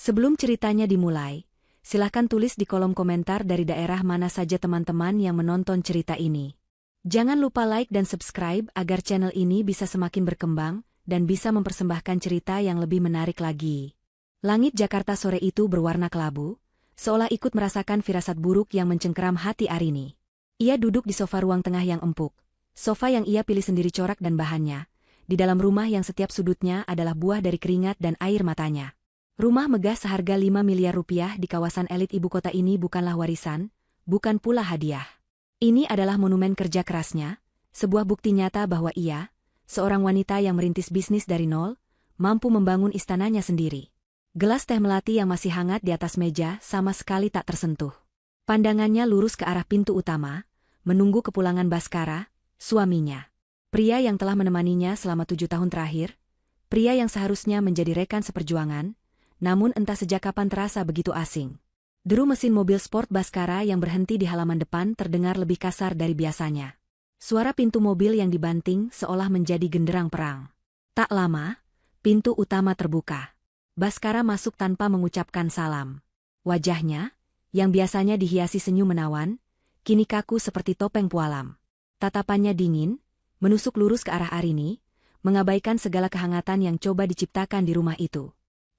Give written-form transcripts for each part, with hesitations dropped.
Sebelum ceritanya dimulai, silahkan tulis di kolom komentar dari daerah mana saja teman-teman yang menonton cerita ini. Jangan lupa like dan subscribe agar channel ini bisa semakin berkembang dan bisa mempersembahkan cerita yang lebih menarik lagi. Langit Jakarta sore itu berwarna kelabu, seolah ikut merasakan firasat buruk yang mencengkeram hati Arini. Ia duduk di sofa ruang tengah yang empuk, sofa yang ia pilih sendiri corak dan bahannya, di dalam rumah yang setiap sudutnya adalah buah dari keringat dan air matanya. Rumah megah seharga 5 miliar rupiah di kawasan elit ibu kota ini bukanlah warisan, bukan pula hadiah. Ini adalah monumen kerja kerasnya, sebuah bukti nyata bahwa ia, seorang wanita yang merintis bisnis dari nol, mampu membangun istananya sendiri. Gelas teh melati yang masih hangat di atas meja sama sekali tak tersentuh. Pandangannya lurus ke arah pintu utama, menunggu kepulangan Baskara, suaminya. Pria yang telah menemaninya selama 7 tahun terakhir, pria yang seharusnya menjadi rekan seperjuangan, namun entah sejak kapan terasa begitu asing. Deru mesin mobil sport Baskara yang berhenti di halaman depan terdengar lebih kasar dari biasanya. Suara pintu mobil yang dibanting seolah menjadi genderang perang. Tak lama, pintu utama terbuka. Baskara masuk tanpa mengucapkan salam. Wajahnya, yang biasanya dihiasi senyum menawan, kini kaku seperti topeng pualam. Tatapannya dingin, menusuk lurus ke arah Arini, mengabaikan segala kehangatan yang coba diciptakan di rumah itu.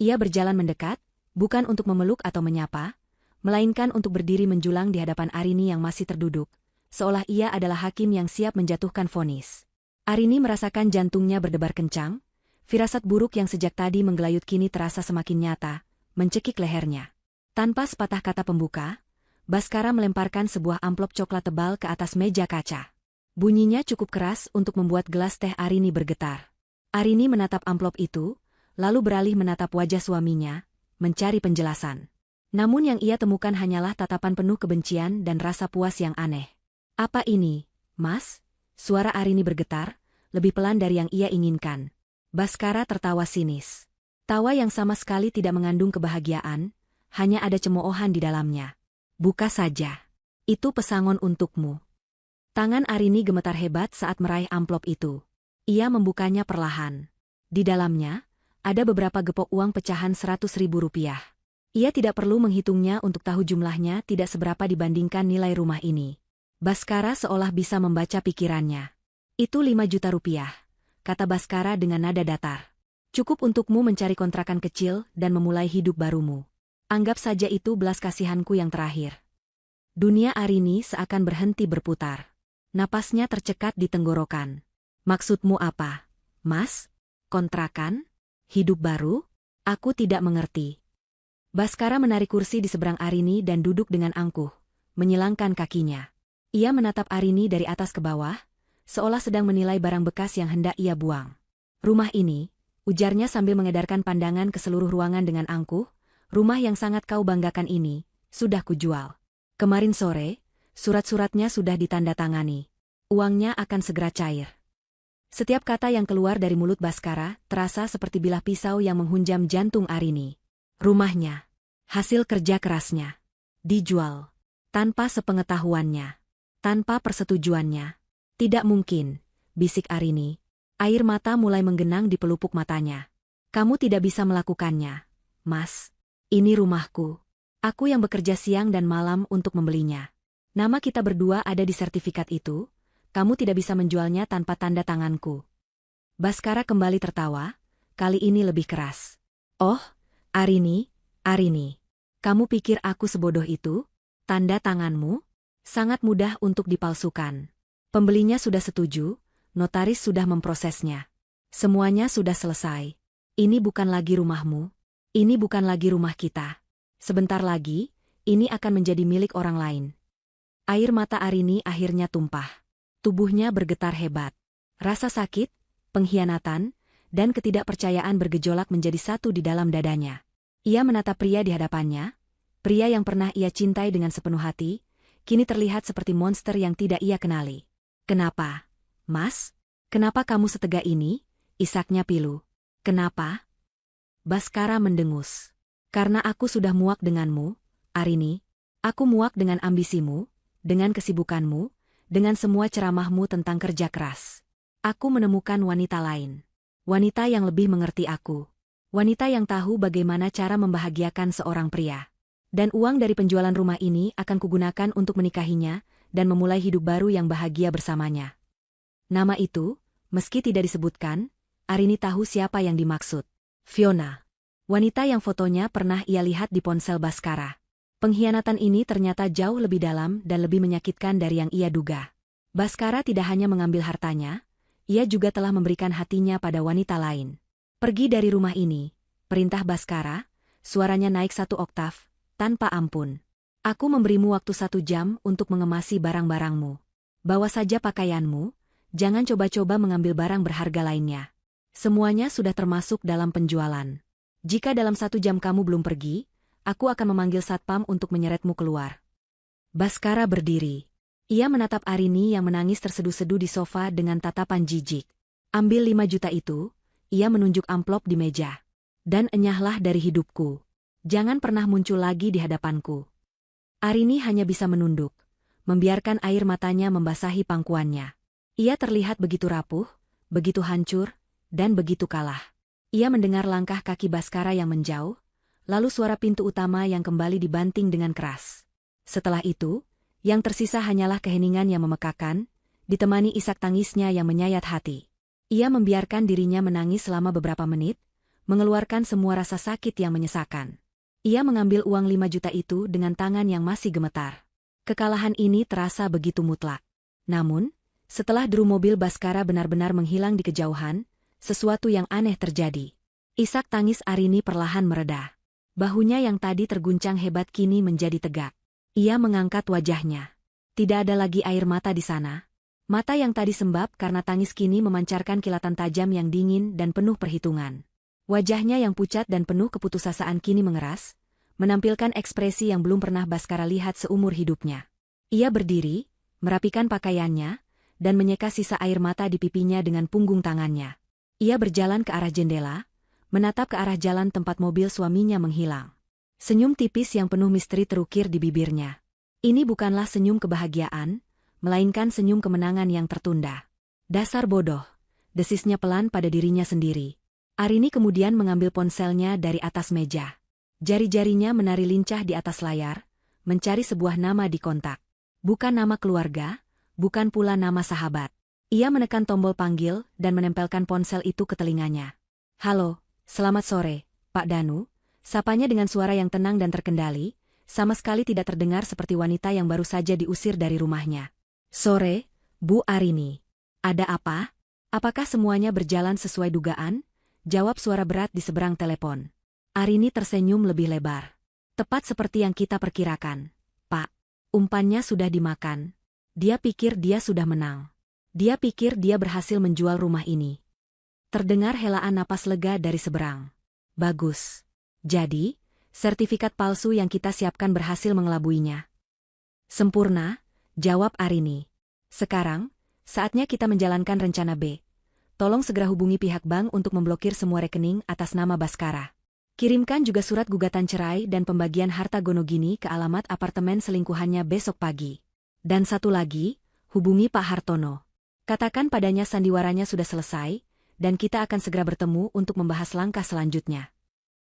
Ia berjalan mendekat, bukan untuk memeluk atau menyapa, melainkan untuk berdiri menjulang di hadapan Arini yang masih terduduk, seolah ia adalah hakim yang siap menjatuhkan vonis. Arini merasakan jantungnya berdebar kencang, firasat buruk yang sejak tadi menggelayut kini terasa semakin nyata, mencekik lehernya. Tanpa sepatah kata pembuka, Baskara melemparkan sebuah amplop coklat tebal ke atas meja kaca. Bunyinya cukup keras untuk membuat gelas teh Arini bergetar. Arini menatap amplop itu, lalu beralih menatap wajah suaminya, mencari penjelasan. Namun yang ia temukan hanyalah tatapan penuh kebencian dan rasa puas yang aneh. "Apa ini, Mas?" Suara Arini bergetar, lebih pelan dari yang ia inginkan. Baskara tertawa sinis. Tawa yang sama sekali tidak mengandung kebahagiaan, hanya ada cemoohan di dalamnya. "Buka saja. Itu pesangon untukmu." Tangan Arini gemetar hebat saat meraih amplop itu. Ia membukanya perlahan. Di dalamnya, ada beberapa gepok uang pecahan 100.000 rupiah. Ia tidak perlu menghitungnya untuk tahu jumlahnya tidak seberapa dibandingkan nilai rumah ini. Baskara seolah bisa membaca pikirannya. "Itu 5 juta rupiah," kata Baskara dengan nada datar. "Cukup untukmu mencari kontrakan kecil dan memulai hidup barumu. Anggap saja itu belas kasihanku yang terakhir." Dunia Arini seakan berhenti berputar. Napasnya tercekat di tenggorokan. "Maksudmu apa, Mas? Kontrakan? Hidup baru? Aku tidak mengerti." Baskara menarik kursi di seberang Arini dan duduk dengan angkuh, menyilangkan kakinya. Ia menatap Arini dari atas ke bawah, seolah sedang menilai barang bekas yang hendak ia buang. "Rumah ini," ujarnya sambil mengedarkan pandangan ke seluruh ruangan dengan angkuh, "rumah yang sangat kau banggakan ini, sudah kujual. Kemarin sore, surat-suratnya sudah ditandatangani. Uangnya akan segera cair." Setiap kata yang keluar dari mulut Baskara terasa seperti bilah pisau yang menghunjam jantung Arini. Rumahnya, hasil kerja kerasnya, dijual. Tanpa sepengetahuannya, tanpa persetujuannya. "Tidak mungkin," bisik Arini. Air mata mulai menggenang di pelupuk matanya. "Kamu tidak bisa melakukannya, Mas. Ini rumahku. Aku yang bekerja siang dan malam untuk membelinya. Nama kita berdua ada di sertifikat itu. Kamu tidak bisa menjualnya tanpa tanda tanganku." Baskara kembali tertawa, kali ini lebih keras. "Oh, Arini, kamu pikir aku sebodoh itu? Tanda tanganmu? Sangat mudah untuk dipalsukan. Pembelinya sudah setuju, notaris sudah memprosesnya. Semuanya sudah selesai. Ini bukan lagi rumahmu. Ini bukan lagi rumah kita. Sebentar lagi, ini akan menjadi milik orang lain." Air mata Arini akhirnya tumpah. Tubuhnya bergetar hebat. Rasa sakit, pengkhianatan, dan ketidakpercayaan bergejolak menjadi satu di dalam dadanya. Ia menatap pria di hadapannya, pria yang pernah ia cintai dengan sepenuh hati, kini terlihat seperti monster yang tidak ia kenali. "Kenapa, Mas? Kenapa kamu setega ini?" isaknya pilu. "Kenapa?" Baskara mendengus. "Karena aku sudah muak denganmu, Arini. Aku muak dengan ambisimu, dengan kesibukanmu, dengan semua ceramahmu tentang kerja keras. Aku menemukan wanita lain. Wanita yang lebih mengerti aku. Wanita yang tahu bagaimana cara membahagiakan seorang pria. Dan uang dari penjualan rumah ini akan kugunakan untuk menikahinya dan memulai hidup baru yang bahagia bersamanya. Nama itu, meski tidak disebutkan, Arini tahu siapa yang dimaksud. Fiona. Wanita yang fotonya pernah ia lihat di ponsel Baskara. Pengkhianatan ini ternyata jauh lebih dalam dan lebih menyakitkan dari yang ia duga. Baskara tidak hanya mengambil hartanya, ia juga telah memberikan hatinya pada wanita lain. Pergi dari rumah ini, perintah Baskara, suaranya naik 1 oktav, tanpa ampun. Aku memberimu waktu 1 jam untuk mengemasi barang-barangmu. Bawa saja pakaianmu, jangan coba-coba mengambil barang berharga lainnya. Semuanya sudah termasuk dalam penjualan. Jika dalam 1 jam kamu belum pergi, aku akan memanggil satpam untuk menyeretmu keluar. Baskara berdiri. Ia menatap Arini yang menangis terseduh-seduh di sofa dengan tatapan jijik. Ambil 5 juta itu, ia menunjuk amplop di meja. Dan enyahlah dari hidupku. Jangan pernah muncul lagi di hadapanku. Arini hanya bisa menunduk, membiarkan air matanya membasahi pangkuannya. Ia terlihat begitu rapuh, begitu hancur, dan begitu kalah. Ia mendengar langkah kaki Baskara yang menjauh, lalu suara pintu utama yang kembali dibanting dengan keras. Setelah itu, yang tersisa hanyalah keheningan yang memekakan, ditemani isak tangisnya yang menyayat hati. Ia membiarkan dirinya menangis selama beberapa menit, mengeluarkan semua rasa sakit yang menyesakan. Ia mengambil uang 5 juta itu dengan tangan yang masih gemetar. Kekalahan ini terasa begitu mutlak. Namun, setelah deru mobil Baskara benar-benar menghilang di kejauhan, sesuatu yang aneh terjadi. Isak tangis Arini perlahan mereda. Bahunya yang tadi terguncang hebat kini menjadi tegak. Ia mengangkat wajahnya. Tidak ada lagi air mata di sana. Mata yang tadi sembab karena tangis kini memancarkan kilatan tajam yang dingin dan penuh perhitungan. Wajahnya yang pucat dan penuh keputusasaan kini mengeras, menampilkan ekspresi yang belum pernah Baskara lihat seumur hidupnya. Ia berdiri, merapikan pakaiannya, dan menyeka sisa air mata di pipinya dengan punggung tangannya. Ia berjalan ke arah jendela, menatap ke arah jalan tempat mobil suaminya menghilang. Senyum tipis yang penuh misteri terukir di bibirnya. Ini bukanlah senyum kebahagiaan, melainkan senyum kemenangan yang tertunda. Dasar bodoh, desisnya pelan pada dirinya sendiri. Arini kemudian mengambil ponselnya dari atas meja. Jari-jarinya menari lincah di atas layar, mencari sebuah nama di kontak. Bukan nama keluarga, bukan pula nama sahabat. Ia menekan tombol panggil dan menempelkan ponsel itu ke telinganya. "Halo, selamat sore, Pak Danu," sapanya dengan suara yang tenang dan terkendali, sama sekali tidak terdengar seperti wanita yang baru saja diusir dari rumahnya. "Sore, Bu Arini. Ada apa? Apakah semuanya berjalan sesuai dugaan?" Jawab suara berat di seberang telepon. Arini tersenyum lebih lebar. "Tepat seperti yang kita perkirakan, Pak. Umpannya sudah dimakan. Dia pikir dia sudah menang. Dia pikir dia berhasil menjual rumah ini." Terdengar helaan napas lega dari seberang. "Bagus. Jadi, sertifikat palsu yang kita siapkan berhasil mengelabuinya." "Sempurna," jawab Arini. "Sekarang, saatnya kita menjalankan rencana B. Tolong segera hubungi pihak bank untuk memblokir semua rekening atas nama Baskara. Kirimkan juga surat gugatan cerai dan pembagian harta Gonogini ke alamat apartemen selingkuhannya besok pagi. Dan satu lagi, hubungi Pak Hartono. Katakan padanya sandiwaranya sudah selesai, dan kita akan segera bertemu untuk membahas langkah selanjutnya."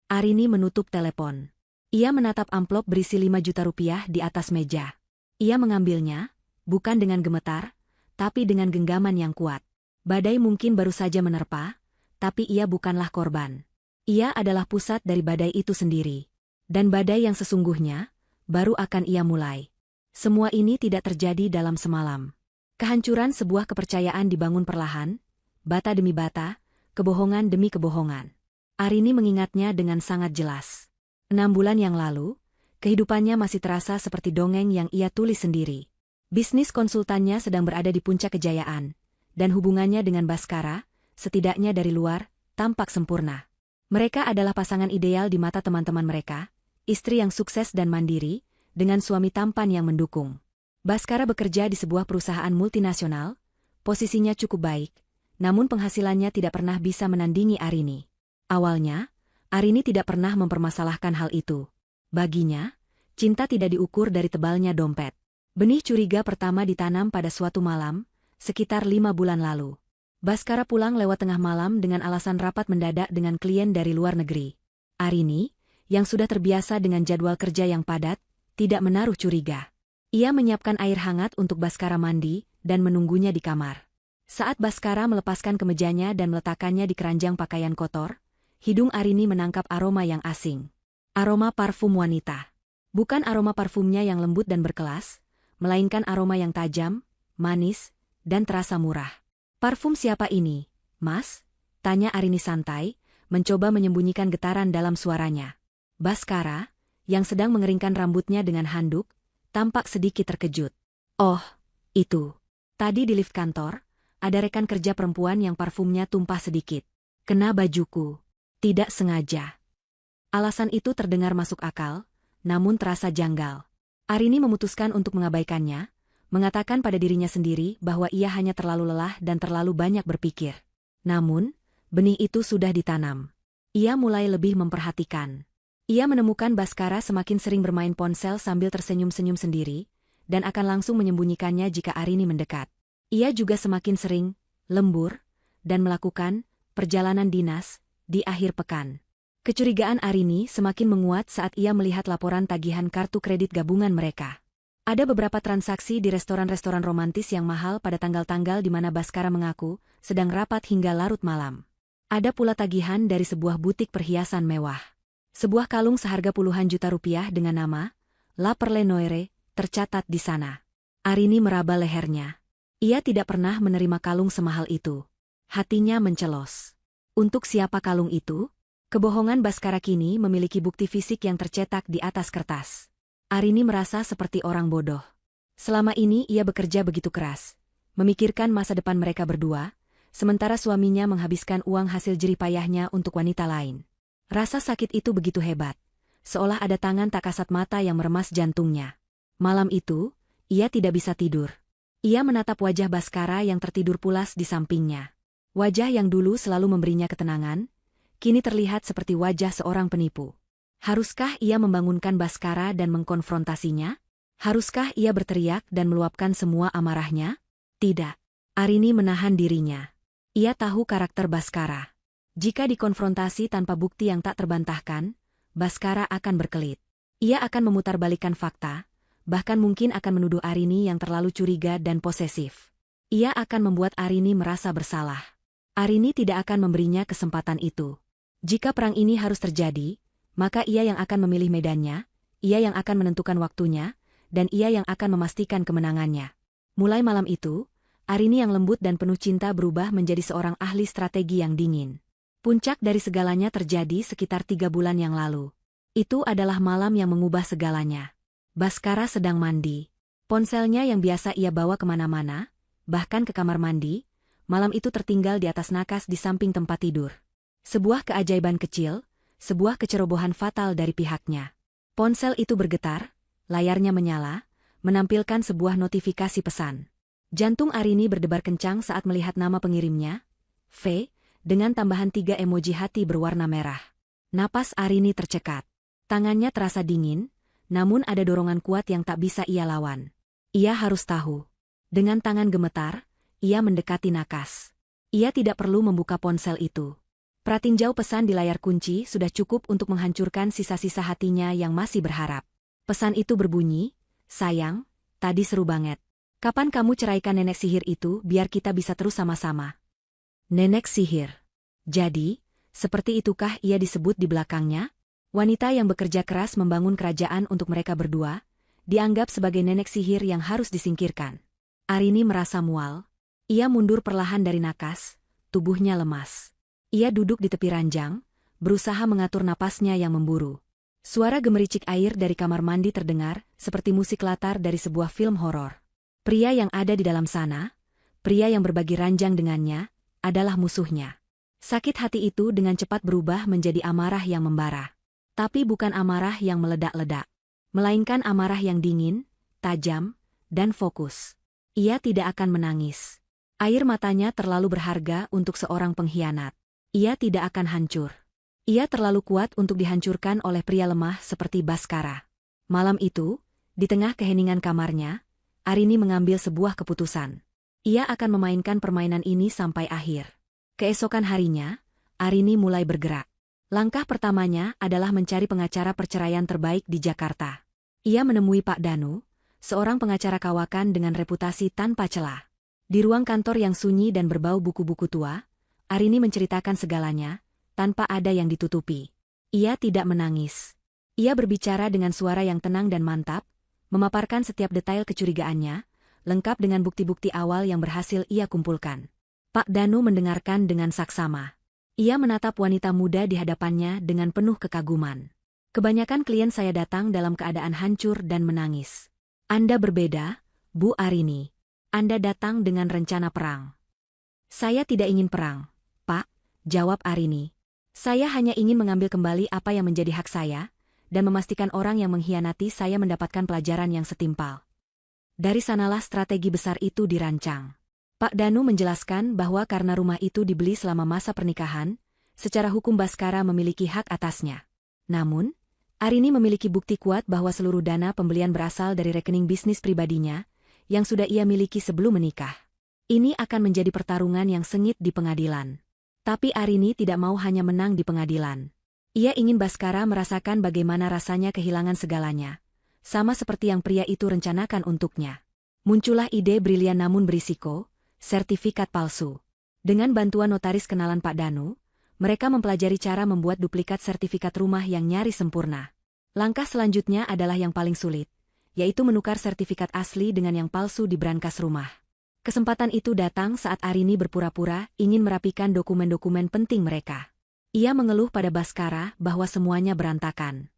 Arini menutup telepon. Ia menatap amplop berisi 5 juta rupiah di atas meja. Ia mengambilnya, bukan dengan gemetar, tapi dengan genggaman yang kuat. Badai mungkin baru saja menerpa, tapi ia bukanlah korban. Ia adalah pusat dari badai itu sendiri. Dan badai yang sesungguhnya, baru akan ia mulai. Semua ini tidak terjadi dalam semalam. Kehancuran sebuah kepercayaan dibangun perlahan, bata demi bata, kebohongan demi kebohongan. Arini mengingatnya dengan sangat jelas. 6 bulan yang lalu, kehidupannya masih terasa seperti dongeng yang ia tulis sendiri. Bisnis konsultannya sedang berada di puncak kejayaan, dan hubungannya dengan Baskara, setidaknya dari luar, tampak sempurna. Mereka adalah pasangan ideal di mata teman-teman mereka, istri yang sukses dan mandiri, dengan suami tampan yang mendukung. Baskara bekerja di sebuah perusahaan multinasional, posisinya cukup baik, namun penghasilannya tidak pernah bisa menandingi Arini. Awalnya, Arini tidak pernah mempermasalahkan hal itu. Baginya, cinta tidak diukur dari tebalnya dompet. Benih curiga pertama ditanam pada suatu malam, sekitar 5 bulan lalu. Baskara pulang lewat tengah malam dengan alasan rapat mendadak dengan klien dari luar negeri. Arini, yang sudah terbiasa dengan jadwal kerja yang padat, tidak menaruh curiga. Ia menyiapkan air hangat untuk Baskara mandi dan menunggunya di kamar. Saat Baskara melepaskan kemejanya dan meletakkannya di keranjang pakaian kotor, hidung Arini menangkap aroma yang asing. Aroma parfum wanita. Bukan aroma parfumnya yang lembut dan berkelas, melainkan aroma yang tajam, manis, dan terasa murah. "Parfum siapa ini, Mas?" tanya Arini santai, mencoba menyembunyikan getaran dalam suaranya. Baskara, yang sedang mengeringkan rambutnya dengan handuk, tampak sedikit terkejut. "Oh, itu. Tadi di lift kantor, ada rekan kerja perempuan yang parfumnya tumpah sedikit. Kena bajuku. Tidak sengaja." Alasan itu terdengar masuk akal, namun terasa janggal. Arini memutuskan untuk mengabaikannya, mengatakan pada dirinya sendiri bahwa ia hanya terlalu lelah dan terlalu banyak berpikir. Namun, benih itu sudah ditanam. Ia mulai lebih memperhatikan. Ia menemukan Baskara semakin sering bermain ponsel sambil tersenyum-senyum sendiri, dan akan langsung menyembunyikannya jika Arini mendekat. Ia juga semakin sering, lembur, dan melakukan perjalanan dinas di akhir pekan. Kecurigaan Arini semakin menguat saat ia melihat laporan tagihan kartu kredit gabungan mereka. Ada beberapa transaksi di restoran-restoran romantis yang mahal pada tanggal-tanggal di mana Baskara mengaku sedang rapat hingga larut malam. Ada pula tagihan dari sebuah butik perhiasan mewah. Sebuah kalung seharga puluhan juta rupiah dengan nama La Perle Noire tercatat di sana. Arini meraba lehernya. Ia tidak pernah menerima kalung semahal itu. Hatinya mencelos. Untuk siapa kalung itu? Kebohongan Baskara kini memiliki bukti fisik yang tercetak di atas kertas. Arini merasa seperti orang bodoh. Selama ini ia bekerja begitu keras, memikirkan masa depan mereka berdua, sementara suaminya menghabiskan uang hasil jerih payahnya untuk wanita lain. Rasa sakit itu begitu hebat, seolah ada tangan tak kasat mata yang meremas jantungnya. Malam itu, ia tidak bisa tidur. Ia menatap wajah Baskara yang tertidur pulas di sampingnya. Wajah yang dulu selalu memberinya ketenangan, kini terlihat seperti wajah seorang penipu. Haruskah ia membangunkan Baskara dan mengkonfrontasinya? Haruskah ia berteriak dan meluapkan semua amarahnya? Tidak. Arini menahan dirinya. Ia tahu karakter Baskara. Jika dikonfrontasi tanpa bukti yang tak terbantahkan, Baskara akan berkelit. Ia akan memutarbalikkan fakta, bahkan mungkin akan menuduh Arini yang terlalu curiga dan posesif. Ia akan membuat Arini merasa bersalah. Arini tidak akan memberinya kesempatan itu. Jika perang ini harus terjadi, maka ia yang akan memilih medannya, ia yang akan menentukan waktunya, dan ia yang akan memastikan kemenangannya. Mulai malam itu, Arini yang lembut dan penuh cinta berubah menjadi seorang ahli strategi yang dingin. Puncak dari segalanya terjadi sekitar 3 bulan yang lalu. Itu adalah malam yang mengubah segalanya. Baskara sedang mandi. Ponselnya yang biasa ia bawa kemana-mana, bahkan ke kamar mandi, malam itu tertinggal di atas nakas di samping tempat tidur. Sebuah keajaiban kecil, sebuah kecerobohan fatal dari pihaknya. Ponsel itu bergetar, layarnya menyala, menampilkan sebuah notifikasi pesan. Jantung Arini berdebar kencang saat melihat nama pengirimnya, V, dengan tambahan 3 emoji hati berwarna merah. Napas Arini tercekat. Tangannya terasa dingin, namun ada dorongan kuat yang tak bisa ia lawan. Ia harus tahu. Dengan tangan gemetar, ia mendekati nakas. Ia tidak perlu membuka ponsel itu. Pratinjau pesan di layar kunci sudah cukup untuk menghancurkan sisa-sisa hatinya yang masih berharap. Pesan itu berbunyi, "Sayang, tadi seru banget. Kapan kamu ceraikan nenek sihir itu biar kita bisa terus sama-sama?" Nenek sihir. Jadi, seperti itukah ia disebut di belakangnya? Wanita yang bekerja keras membangun kerajaan untuk mereka berdua, dianggap sebagai nenek sihir yang harus disingkirkan. Arini merasa mual. Ia mundur perlahan dari nakas, tubuhnya lemas. Ia duduk di tepi ranjang, berusaha mengatur napasnya yang memburu. Suara gemericik air dari kamar mandi terdengar, seperti musik latar dari sebuah film horor. Pria yang ada di dalam sana, pria yang berbagi ranjang dengannya, adalah musuhnya. Sakit hati itu dengan cepat berubah menjadi amarah yang membara. Tapi bukan amarah yang meledak-ledak, melainkan amarah yang dingin, tajam, dan fokus. Ia tidak akan menangis. Air matanya terlalu berharga untuk seorang pengkhianat. Ia tidak akan hancur. Ia terlalu kuat untuk dihancurkan oleh pria lemah seperti Baskara. Malam itu, di tengah keheningan kamarnya, Arini mengambil sebuah keputusan. Ia akan memainkan permainan ini sampai akhir. Keesokan harinya, Arini mulai bergerak. Langkah pertamanya adalah mencari pengacara perceraian terbaik di Jakarta. Ia menemui Pak Danu, seorang pengacara kawakan dengan reputasi tanpa celah. Di ruang kantor yang sunyi dan berbau buku-buku tua, Arini menceritakan segalanya, tanpa ada yang ditutupi. Ia tidak menangis. Ia berbicara dengan suara yang tenang dan mantap, memaparkan setiap detail kecurigaannya, lengkap dengan bukti-bukti awal yang berhasil ia kumpulkan. Pak Danu mendengarkan dengan saksama. Ia menatap wanita muda di hadapannya dengan penuh kekaguman. Kebanyakan klien saya datang dalam keadaan hancur dan menangis. Anda berbeda, Bu Arini. Anda datang dengan rencana perang. Saya tidak ingin perang, Pak, jawab Arini. Saya hanya ingin mengambil kembali apa yang menjadi hak saya, dan memastikan orang yang mengkhianati saya mendapatkan pelajaran yang setimpal. Dari sanalah strategi besar itu dirancang. Pak Danu menjelaskan bahwa karena rumah itu dibeli selama masa pernikahan, secara hukum Baskara memiliki hak atasnya. Namun, Arini memiliki bukti kuat bahwa seluruh dana pembelian berasal dari rekening bisnis pribadinya, yang sudah ia miliki sebelum menikah. Ini akan menjadi pertarungan yang sengit di pengadilan. Tapi Arini tidak mau hanya menang di pengadilan. Ia ingin Baskara merasakan bagaimana rasanya kehilangan segalanya, sama seperti yang pria itu rencanakan untuknya. Muncullah ide brilian namun berisiko, sertifikat palsu. Dengan bantuan notaris kenalan Pak Danu, mereka mempelajari cara membuat duplikat sertifikat rumah yang nyaris sempurna. Langkah selanjutnya adalah yang paling sulit, yaitu menukar sertifikat asli dengan yang palsu di brankas rumah. Kesempatan itu datang saat Arini berpura-pura ingin merapikan dokumen-dokumen penting mereka. Ia mengeluh pada Baskara bahwa semuanya berantakan.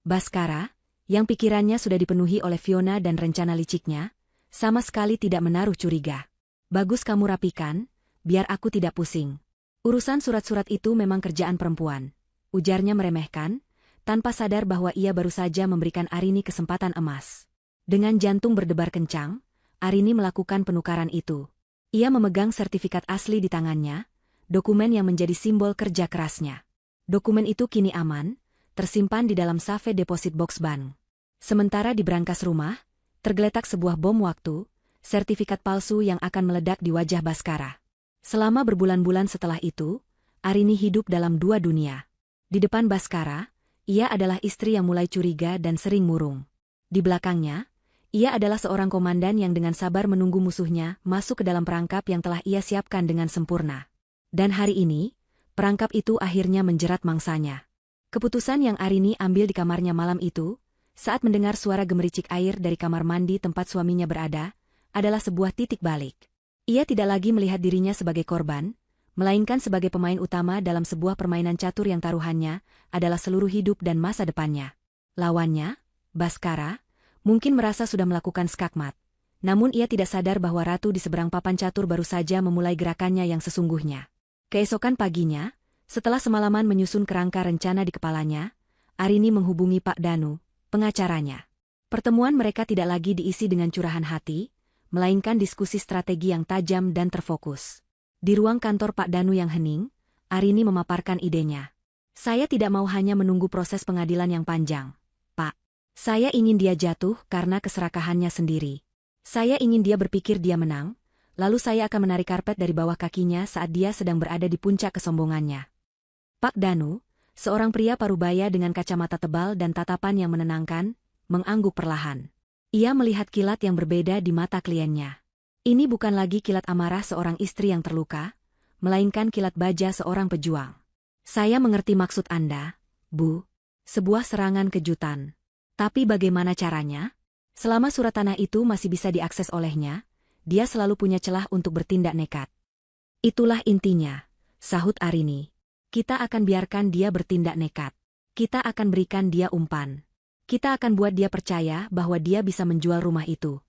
Baskara, yang pikirannya sudah dipenuhi oleh Fiona dan rencana liciknya, sama sekali tidak menaruh curiga. Bagus kamu rapikan, biar aku tidak pusing. Urusan surat-surat itu memang kerjaan perempuan, ujarnya meremehkan, tanpa sadar bahwa ia baru saja memberikan Arini kesempatan emas. Dengan jantung berdebar kencang, Arini melakukan penukaran itu. Ia memegang sertifikat asli di tangannya, dokumen yang menjadi simbol kerja kerasnya. Dokumen itu kini aman, tersimpan di dalam safe deposit box bank. Sementara di brankas rumah, tergeletak sebuah bom waktu, sertifikat palsu yang akan meledak di wajah Baskara. Selama berbulan-bulan setelah itu, Arini hidup dalam dua dunia. Di depan Baskara, ia adalah istri yang mulai curiga dan sering murung. Di belakangnya, ia adalah seorang komandan yang dengan sabar menunggu musuhnya masuk ke dalam perangkap yang telah ia siapkan dengan sempurna. Dan hari ini, perangkap itu akhirnya menjerat mangsanya. Keputusan yang Arini ambil di kamarnya malam itu, saat mendengar suara gemericik air dari kamar mandi tempat suaminya berada, adalah sebuah titik balik. Ia tidak lagi melihat dirinya sebagai korban, melainkan sebagai pemain utama dalam sebuah permainan catur yang taruhannya adalah seluruh hidup dan masa depannya. Lawannya, Baskara, mungkin merasa sudah melakukan skakmat, namun ia tidak sadar bahwa ratu di seberang papan catur baru saja memulai gerakannya yang sesungguhnya. Keesokan paginya, setelah semalaman menyusun kerangka rencana di kepalanya, Arini menghubungi Pak Danu, pengacaranya. Pertemuan mereka tidak lagi diisi dengan curahan hati, melainkan diskusi strategi yang tajam dan terfokus. Di ruang kantor Pak Danu yang hening, Arini memaparkan idenya. Saya tidak mau hanya menunggu proses pengadilan yang panjang, Pak. Saya ingin dia jatuh karena keserakahannya sendiri. Saya ingin dia berpikir dia menang, lalu saya akan menarik karpet dari bawah kakinya saat dia sedang berada di puncak kesombongannya. Pak Danu, seorang pria parubaya dengan kacamata tebal dan tatapan yang menenangkan, mengangguk perlahan. Ia melihat kilat yang berbeda di mata kliennya. Ini bukan lagi kilat amarah seorang istri yang terluka, melainkan kilat baja seorang pejuang. Saya mengerti maksud Anda, Bu. Sebuah serangan kejutan. Tapi bagaimana caranya? Selama surat tanah itu masih bisa diakses olehnya, dia selalu punya celah untuk bertindak nekat. Itulah intinya, sahut Arini. Kita akan biarkan dia bertindak nekat. Kita akan berikan dia umpan. Kita akan buat dia percaya bahwa dia bisa menjual rumah itu.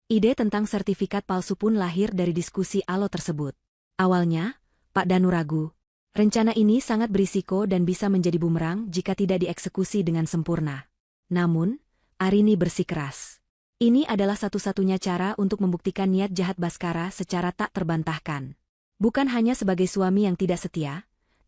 Ide tentang sertifikat palsu pun lahir dari diskusi alo tersebut. Awalnya, Pak Danu ragu. Rencana ini sangat berisiko dan bisa menjadi bumerang jika tidak dieksekusi dengan sempurna. Namun, Arini bersikeras. Ini adalah satu-satunya cara untuk membuktikan niat jahat Baskara secara tak terbantahkan. Bukan hanya sebagai suami yang tidak setia,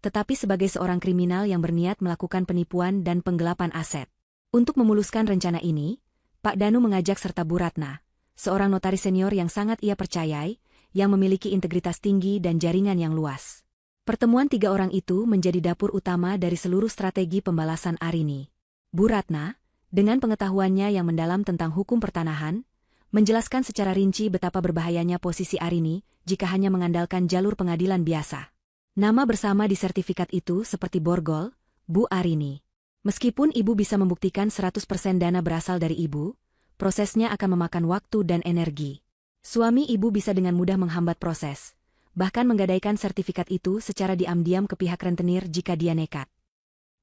tetapi sebagai seorang kriminal yang berniat melakukan penipuan dan penggelapan aset. Untuk memuluskan rencana ini, Pak Danu mengajak serta Bu Ratna, seorang notaris senior yang sangat ia percayai, yang memiliki integritas tinggi dan jaringan yang luas. Pertemuan tiga orang itu menjadi dapur utama dari seluruh strategi pembalasan Arini. Bu Ratna, dengan pengetahuannya yang mendalam tentang hukum pertanahan, menjelaskan secara rinci betapa berbahayanya posisi Arini jika hanya mengandalkan jalur pengadilan biasa. Nama bersama di sertifikat itu seperti borgol, Bu Arini. Meskipun ibu bisa membuktikan 100% dana berasal dari ibu, prosesnya akan memakan waktu dan energi. Suami ibu bisa dengan mudah menghambat proses, bahkan menggadaikan sertifikat itu secara diam-diam ke pihak rentenir jika dia nekat.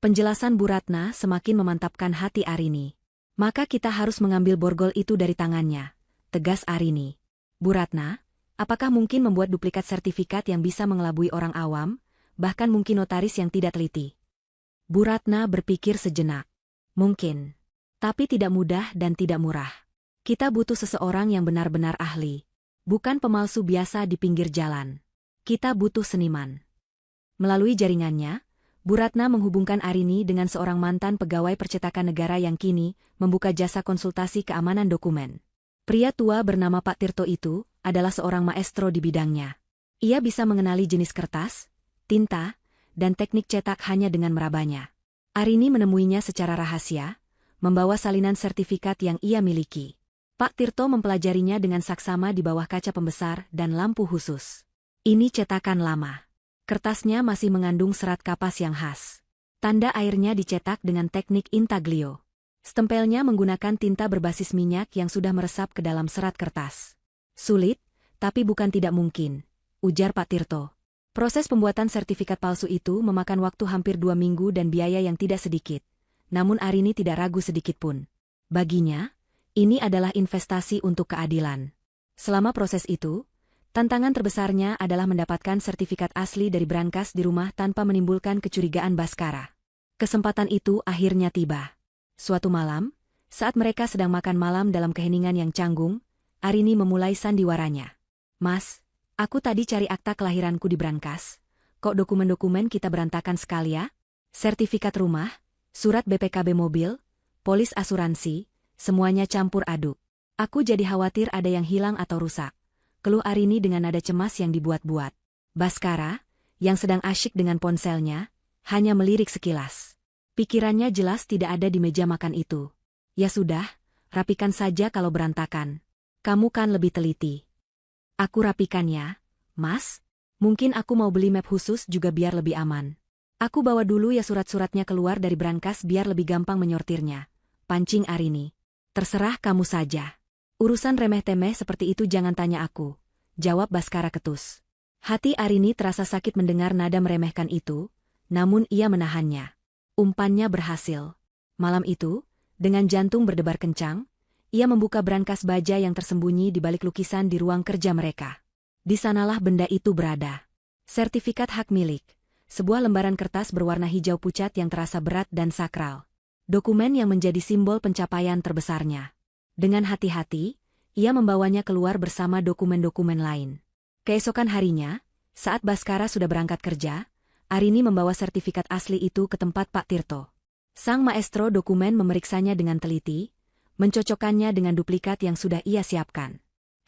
Penjelasan Bu Ratna semakin memantapkan hati Arini. Maka kita harus mengambil borgol itu dari tangannya, tegas Arini. Bu Ratna, apakah mungkin membuat duplikat sertifikat yang bisa mengelabui orang awam, bahkan mungkin notaris yang tidak teliti? Bu Ratna berpikir sejenak. Mungkin. Tapi tidak mudah dan tidak murah. Kita butuh seseorang yang benar-benar ahli. Bukan pemalsu biasa di pinggir jalan. Kita butuh seniman. Melalui jaringannya, Bu Ratna menghubungkan Arini dengan seorang mantan pegawai percetakan negara yang kini membuka jasa konsultasi keamanan dokumen. Pria tua bernama Pak Tirto itu adalah seorang maestro di bidangnya. Ia bisa mengenali jenis kertas, tinta, dan teknik cetak hanya dengan merabanya. Arini menemuinya secara rahasia, membawa salinan sertifikat yang ia miliki. Pak Tirto mempelajarinya dengan saksama di bawah kaca pembesar dan lampu khusus. Ini cetakan lama. Kertasnya masih mengandung serat kapas yang khas. Tanda airnya dicetak dengan teknik intaglio. Stempelnya menggunakan tinta berbasis minyak yang sudah meresap ke dalam serat kertas. Sulit, tapi bukan tidak mungkin, ujar Pak Tirto. Proses pembuatan sertifikat palsu itu memakan waktu hampir 2 minggu dan biaya yang tidak sedikit. Namun Arini tidak ragu sedikitpun. Baginya, ini adalah investasi untuk keadilan. Selama proses itu, tantangan terbesarnya adalah mendapatkan sertifikat asli dari brankas di rumah tanpa menimbulkan kecurigaan Baskara. Kesempatan itu akhirnya tiba. Suatu malam, saat mereka sedang makan malam dalam keheningan yang canggung, Arini memulai sandiwaranya. Mas, aku tadi cari akta kelahiranku di brankas. Kok dokumen-dokumen kita berantakan sekali ya? Sertifikat rumah, surat BPKB mobil, polis asuransi, semuanya campur aduk. Aku jadi khawatir ada yang hilang atau rusak. Keluh Arini dengan nada cemas yang dibuat-buat. Baskara, yang sedang asyik dengan ponselnya, hanya melirik sekilas. Pikirannya jelas tidak ada di meja makan itu. Ya sudah, rapikan saja kalau berantakan. Kamu kan lebih teliti. Aku rapikan ya, Mas. Mungkin aku mau beli map khusus juga biar lebih aman. Aku bawa dulu ya surat-suratnya keluar dari brankas biar lebih gampang menyortirnya. Pancing Arini. Terserah kamu saja. Urusan remeh-temeh seperti itu jangan tanya aku, jawab Baskara ketus. Hati Arini terasa sakit mendengar nada meremehkan itu, namun ia menahannya. Umpannya berhasil. Malam itu, dengan jantung berdebar kencang, ia membuka brankas baja yang tersembunyi di balik lukisan di ruang kerja mereka. Di sanalah benda itu berada. Sertifikat hak milik, sebuah lembaran kertas berwarna hijau pucat yang terasa berat dan sakral. Dokumen yang menjadi simbol pencapaian terbesarnya. Dengan hati-hati, ia membawanya keluar bersama dokumen-dokumen lain. Keesokan harinya, saat Baskara sudah berangkat kerja, Arini membawa sertifikat asli itu ke tempat Pak Tirto. Sang maestro dokumen memeriksanya dengan teliti, mencocokkannya dengan duplikat yang sudah ia siapkan.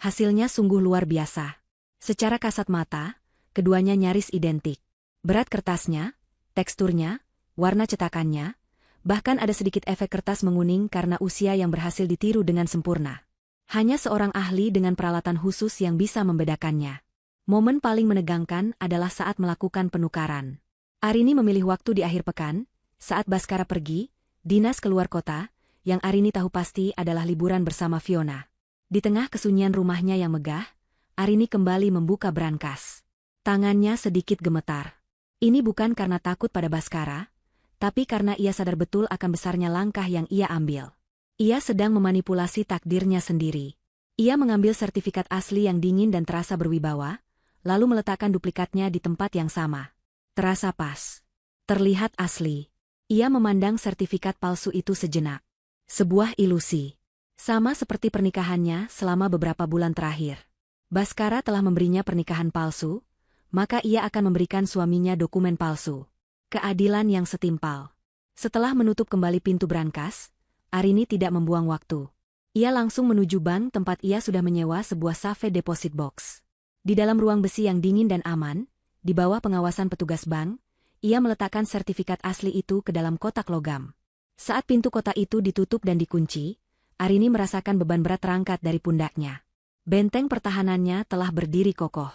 Hasilnya sungguh luar biasa. Secara kasat mata, keduanya nyaris identik. Berat kertasnya, teksturnya, warna cetakannya, bahkan ada sedikit efek kertas menguning karena usia yang berhasil ditiru dengan sempurna. Hanya seorang ahli dengan peralatan khusus yang bisa membedakannya. Momen paling menegangkan adalah saat melakukan penukaran. Arini memilih waktu di akhir pekan, saat Baskara pergi, dinas keluar kota, yang Arini tahu pasti adalah liburan bersama Fiona. Di tengah kesunyian rumahnya yang megah, Arini kembali membuka brankas. Tangannya sedikit gemetar. Ini bukan karena takut pada Baskara, tapi karena ia sadar betul akan besarnya langkah yang ia ambil. Ia sedang memanipulasi takdirnya sendiri. Ia mengambil sertifikat asli yang dingin dan terasa berwibawa, lalu meletakkan duplikatnya di tempat yang sama. Terasa pas. Terlihat asli. Ia memandang sertifikat palsu itu sejenak. Sebuah ilusi. Sama seperti pernikahannya selama beberapa bulan terakhir. Baskara telah memberinya pernikahan palsu, maka ia akan memberikan suaminya dokumen palsu. Keadilan yang setimpal. Setelah menutup kembali pintu brankas, Arini tidak membuang waktu. Ia langsung menuju bank tempat ia sudah menyewa sebuah safe deposit box. Di dalam ruang besi yang dingin dan aman, di bawah pengawasan petugas bank, ia meletakkan sertifikat asli itu ke dalam kotak logam. Saat pintu kotak itu ditutup dan dikunci, Arini merasakan beban berat terangkat dari pundaknya. Benteng pertahanannya telah berdiri kokoh.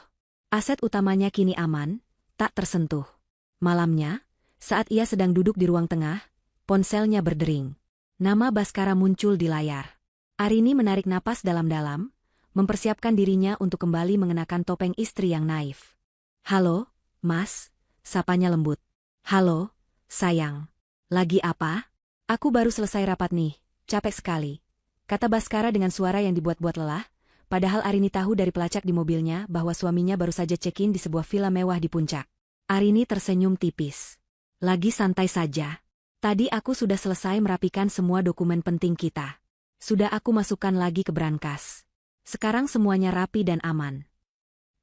Aset utamanya kini aman, tak tersentuh. Malamnya, saat ia sedang duduk di ruang tengah, ponselnya berdering. Nama Baskara muncul di layar. Arini menarik napas dalam-dalam, mempersiapkan dirinya untuk kembali mengenakan topeng istri yang naif. "Halo, Mas," sapanya lembut. "Halo, sayang. Lagi apa?" "Aku baru selesai rapat nih, capek sekali," kata Baskara dengan suara yang dibuat-buat lelah, padahal Arini tahu dari pelacak di mobilnya bahwa suaminya baru saja check-in di sebuah villa mewah di puncak. Arini tersenyum tipis. "Lagi santai saja. Tadi aku sudah selesai merapikan semua dokumen penting kita. Sudah aku masukkan lagi ke brankas. Sekarang semuanya rapi dan aman."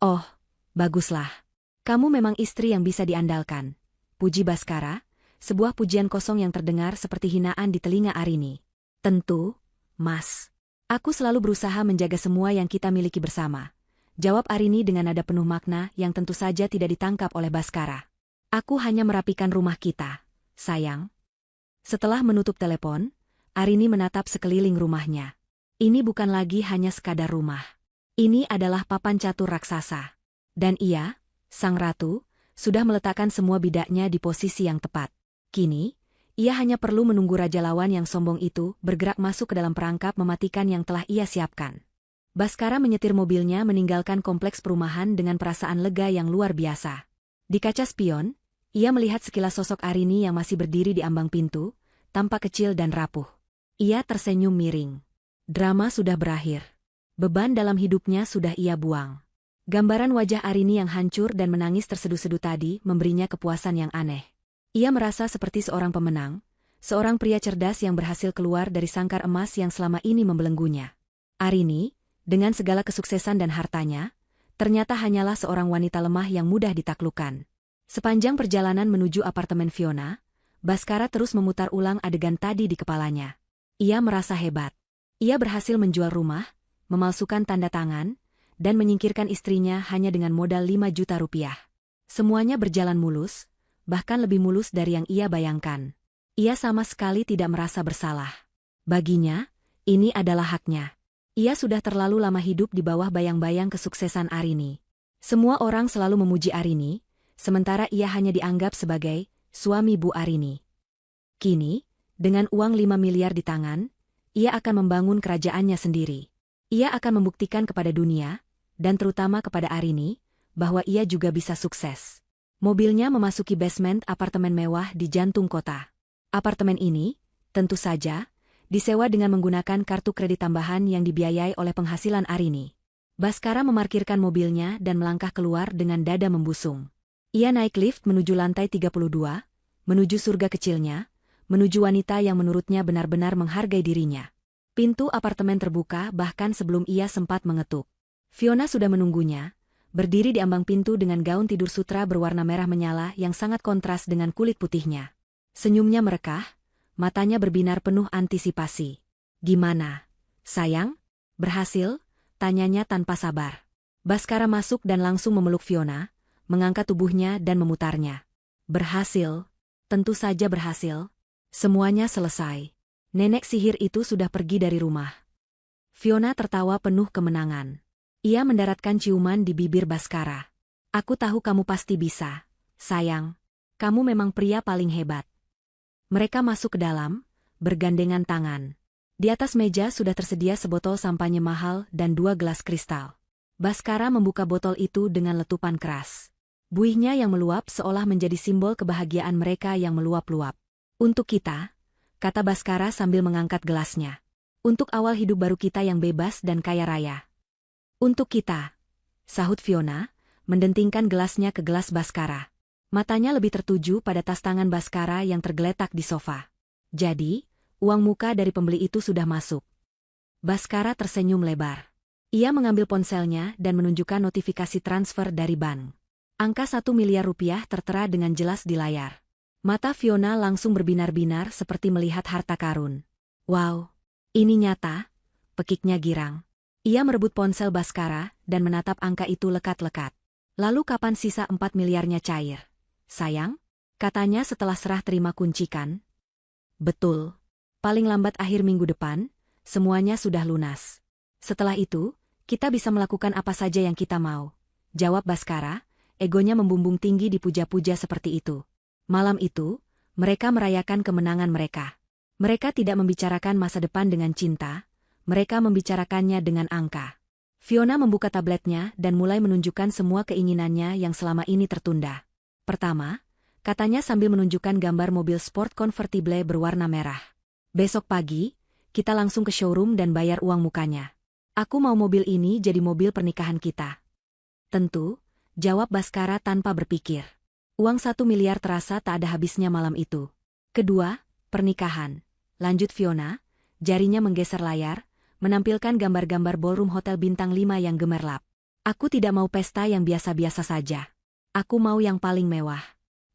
"Oh, baguslah. Kamu memang istri yang bisa diandalkan," puji Baskara, sebuah pujian kosong yang terdengar seperti hinaan di telinga Arini. "Tentu, Mas. Aku selalu berusaha menjaga semua yang kita miliki bersama," jawab Arini dengan nada penuh makna yang tentu saja tidak ditangkap oleh Baskara. "Aku hanya merapikan rumah kita, sayang." Setelah menutup telepon, Arini menatap sekeliling rumahnya. Ini bukan lagi hanya sekadar rumah. Ini adalah papan catur raksasa. Dan ia, sang ratu, sudah meletakkan semua bidaknya di posisi yang tepat. Kini, ia hanya perlu menunggu raja lawan yang sombong itu bergerak masuk ke dalam perangkap mematikan yang telah ia siapkan. Baskara menyetir mobilnya meninggalkan kompleks perumahan dengan perasaan lega yang luar biasa. Di kaca spion, ia melihat sekilas sosok Arini yang masih berdiri di ambang pintu, tampak kecil dan rapuh. Ia tersenyum miring. Drama sudah berakhir. Beban dalam hidupnya sudah ia buang. Gambaran wajah Arini yang hancur dan menangis terseduh-seduh tadi memberinya kepuasan yang aneh. Ia merasa seperti seorang pemenang, seorang pria cerdas yang berhasil keluar dari sangkar emas yang selama ini membelenggunya. Arini, dengan segala kesuksesan dan hartanya, ternyata hanyalah seorang wanita lemah yang mudah ditaklukkan. Sepanjang perjalanan menuju apartemen Fiona, Baskara terus memutar ulang adegan tadi di kepalanya. Ia merasa hebat. Ia berhasil menjual rumah, memalsukan tanda tangan, dan menyingkirkan istrinya hanya dengan modal 5 juta rupiah. Semuanya berjalan mulus, bahkan lebih mulus dari yang ia bayangkan. Ia sama sekali tidak merasa bersalah. Baginya, ini adalah haknya. Ia sudah terlalu lama hidup di bawah bayang-bayang kesuksesan Arini. Semua orang selalu memuji Arini, sementara ia hanya dianggap sebagai suami Bu Arini. Kini, dengan uang 5 miliar di tangan, ia akan membangun kerajaannya sendiri. Ia akan membuktikan kepada dunia, dan terutama kepada Arini, bahwa ia juga bisa sukses. Mobilnya memasuki basement apartemen mewah di jantung kota. Apartemen ini, tentu saja, disewa dengan menggunakan kartu kredit tambahan yang dibiayai oleh penghasilan Arini. Baskara memarkirkan mobilnya dan melangkah keluar dengan dada membusung. Ia naik lift menuju lantai 32, menuju surga kecilnya, menuju wanita yang menurutnya benar-benar menghargai dirinya. Pintu apartemen terbuka bahkan sebelum ia sempat mengetuk. Fiona sudah menunggunya, berdiri di ambang pintu dengan gaun tidur sutra berwarna merah menyala yang sangat kontras dengan kulit putihnya. Senyumnya merekah, matanya berbinar penuh antisipasi. "Gimana, sayang? Berhasil?" tanyanya tanpa sabar. Baskara masuk dan langsung memeluk Fiona, mengangkat tubuhnya dan memutarnya. "Berhasil, tentu saja berhasil. Semuanya selesai. Nenek sihir itu sudah pergi dari rumah." Fiona tertawa penuh kemenangan. Ia mendaratkan ciuman di bibir Baskara. "Aku tahu kamu pasti bisa, sayang. Kamu memang pria paling hebat." Mereka masuk ke dalam, bergandengan tangan. Di atas meja sudah tersedia sebotol sampanye mahal dan 2 gelas kristal. Baskara membuka botol itu dengan letupan keras. Buihnya yang meluap seolah menjadi simbol kebahagiaan mereka yang meluap-luap. "Untuk kita," kata Baskara sambil mengangkat gelasnya. "Untuk awal hidup baru kita yang bebas dan kaya raya." "Untuk kita," sahut Fiona, mendentingkan gelasnya ke gelas Baskara. Matanya lebih tertuju pada tas tangan Baskara yang tergeletak di sofa. "Jadi, uang muka dari pembeli itu sudah masuk." Baskara tersenyum lebar. Ia mengambil ponselnya dan menunjukkan notifikasi transfer dari bank. Angka 1 miliar rupiah tertera dengan jelas di layar. Mata Fiona langsung berbinar-binar seperti melihat harta karun. "Wow, ini nyata," pekiknya girang. Ia merebut ponsel Baskara dan menatap angka itu lekat-lekat. Lalu kapan sisa 4 miliarnya cair? Sayang? Katanya setelah serah terima kunci kan? Betul. Paling lambat akhir minggu depan, semuanya sudah lunas. Setelah itu, kita bisa melakukan apa saja yang kita mau. Jawab Baskara, egonya membumbung tinggi dipuja-puja seperti itu. Malam itu, mereka merayakan kemenangan mereka. Mereka tidak membicarakan masa depan dengan cinta, mereka membicarakannya dengan angka. Fiona membuka tabletnya dan mulai menunjukkan semua keinginannya yang selama ini tertunda. Pertama, katanya sambil menunjukkan gambar mobil sport convertible berwarna merah. Besok pagi, kita langsung ke showroom dan bayar uang mukanya. Aku mau mobil ini jadi mobil pernikahan kita. Tentu, jawab Baskara tanpa berpikir. Uang 1 miliar terasa tak ada habisnya malam itu. Kedua, pernikahan. Lanjut Fiona, jarinya menggeser layar, menampilkan gambar-gambar ballroom hotel bintang 5 yang gemerlap. Aku tidak mau pesta yang biasa-biasa saja. Aku mau yang paling mewah.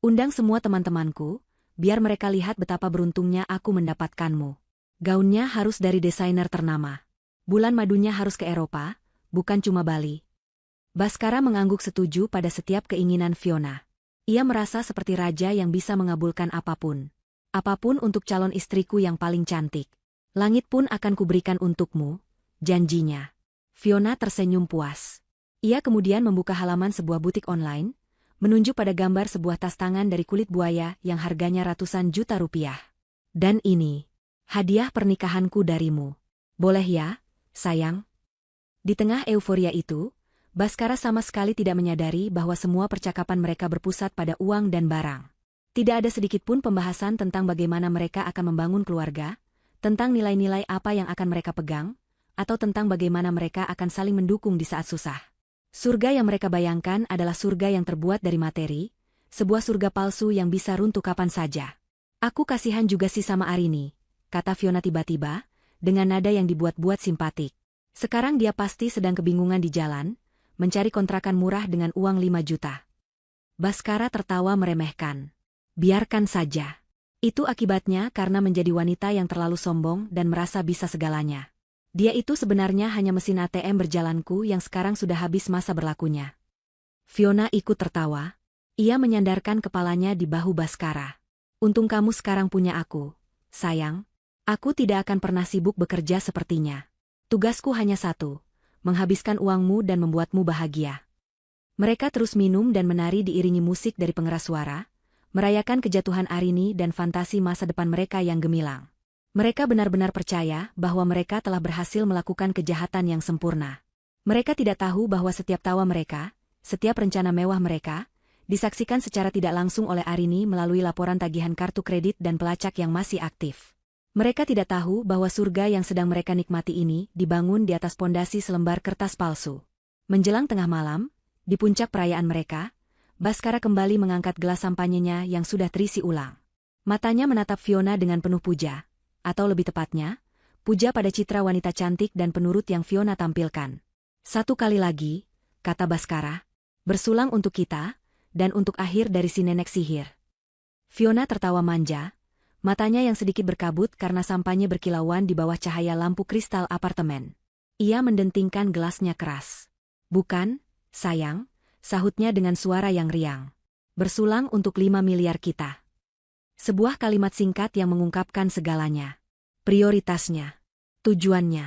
Undang semua teman-temanku, biar mereka lihat betapa beruntungnya aku mendapatkanmu. Gaunnya harus dari desainer ternama. Bulan madunya harus ke Eropa, bukan cuma Bali. Baskara mengangguk setuju pada setiap keinginan Fiona. Ia merasa seperti raja yang bisa mengabulkan apapun. Apapun untuk calon istriku yang paling cantik. Langit pun akan kuberikan untukmu, janjinya. Fiona tersenyum puas. Ia kemudian membuka halaman sebuah butik online, menunjuk pada gambar sebuah tas tangan dari kulit buaya yang harganya ratusan juta rupiah. Dan ini, hadiah pernikahanku darimu. Boleh ya, sayang? Di tengah euforia itu, Baskara sama sekali tidak menyadari bahwa semua percakapan mereka berpusat pada uang dan barang. Tidak ada sedikitpun pembahasan tentang bagaimana mereka akan membangun keluarga, tentang nilai-nilai apa yang akan mereka pegang, atau tentang bagaimana mereka akan saling mendukung di saat susah. Surga yang mereka bayangkan adalah surga yang terbuat dari materi, sebuah surga palsu yang bisa runtuh kapan saja. Aku kasihan juga sih sama Arini, kata Fiona tiba-tiba, dengan nada yang dibuat-buat simpatik. Sekarang dia pasti sedang kebingungan di jalan, mencari kontrakan murah dengan uang 5 juta. Baskara tertawa meremehkan. Biarkan saja. Itu akibatnya karena menjadi wanita yang terlalu sombong dan merasa bisa segalanya. Dia itu sebenarnya hanya mesin ATM berjalanku yang sekarang sudah habis masa berlakunya. Fiona ikut tertawa. Ia menyandarkan kepalanya di bahu Baskara. Untung kamu sekarang punya aku, sayang. Aku tidak akan pernah sibuk bekerja sepertinya. Tugasku hanya satu, menghabiskan uangmu dan membuatmu bahagia. Mereka terus minum dan menari diiringi musik dari pengeras suara, merayakan kejatuhan Arini dan fantasi masa depan mereka yang gemilang. Mereka benar-benar percaya bahwa mereka telah berhasil melakukan kejahatan yang sempurna. Mereka tidak tahu bahwa setiap tawa mereka, setiap rencana mewah mereka, disaksikan secara tidak langsung oleh Arini melalui laporan tagihan kartu kredit dan pelacak yang masih aktif. Mereka tidak tahu bahwa surga yang sedang mereka nikmati ini dibangun di atas pondasi selembar kertas palsu. Menjelang tengah malam, di puncak perayaan mereka, Baskara kembali mengangkat gelas sampanyenya yang sudah terisi ulang. Matanya menatap Fiona dengan penuh puja, atau lebih tepatnya, puja pada citra wanita cantik dan penurut yang Fiona tampilkan. Satu kali lagi, kata Baskara, bersulang untuk kita, dan untuk akhir dari si nenek sihir. Fiona tertawa manja, matanya yang sedikit berkabut karena sampanye berkilauan di bawah cahaya lampu kristal apartemen. Ia mendentingkan gelasnya keras. Bukan, sayang, sahutnya dengan suara yang riang. Bersulang untuk 5 miliar kita. Sebuah kalimat singkat yang mengungkapkan segalanya. Prioritasnya. Tujuannya.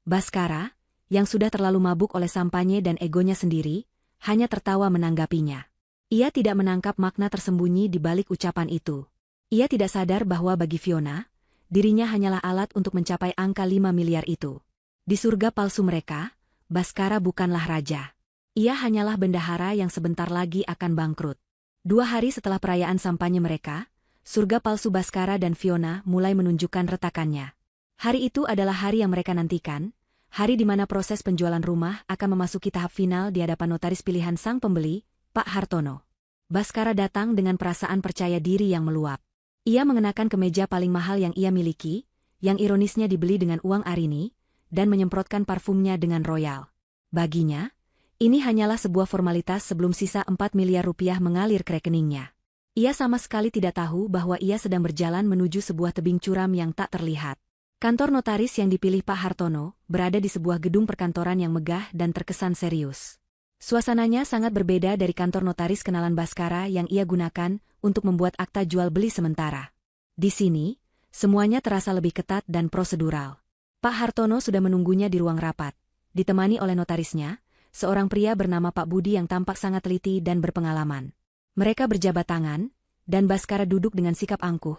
Baskara, yang sudah terlalu mabuk oleh sampanye dan egonya sendiri, hanya tertawa menanggapinya. Ia tidak menangkap makna tersembunyi di balik ucapan itu. Ia tidak sadar bahwa bagi Fiona, dirinya hanyalah alat untuk mencapai angka 5 miliar itu. Di surga palsu mereka, Baskara bukanlah raja. Ia hanyalah bendahara yang sebentar lagi akan bangkrut. 2 hari setelah perayaan sampanye mereka, surga palsu Baskara dan Fiona mulai menunjukkan retakannya. Hari itu adalah hari yang mereka nantikan, hari di mana proses penjualan rumah akan memasuki tahap final di hadapan notaris pilihan sang pembeli, Pak Hartono. Baskara datang dengan perasaan percaya diri yang meluap. Ia mengenakan kemeja paling mahal yang ia miliki, yang ironisnya dibeli dengan uang Arini, dan menyemprotkan parfumnya dengan royal. Baginya, ini hanyalah sebuah formalitas sebelum sisa 4 miliar rupiah mengalir ke rekeningnya. Ia sama sekali tidak tahu bahwa ia sedang berjalan menuju sebuah tebing curam yang tak terlihat. Kantor notaris yang dipilih Pak Hartono berada di sebuah gedung perkantoran yang megah dan terkesan serius. Suasananya sangat berbeda dari kantor notaris kenalan Baskara yang ia gunakan untuk membuat akta jual beli sementara. Di sini, semuanya terasa lebih ketat dan prosedural. Pak Hartono sudah menunggunya di ruang rapat, ditemani oleh notarisnya, seorang pria bernama Pak Budi yang tampak sangat teliti dan berpengalaman. Mereka berjabat tangan, dan Baskara duduk dengan sikap angkuh,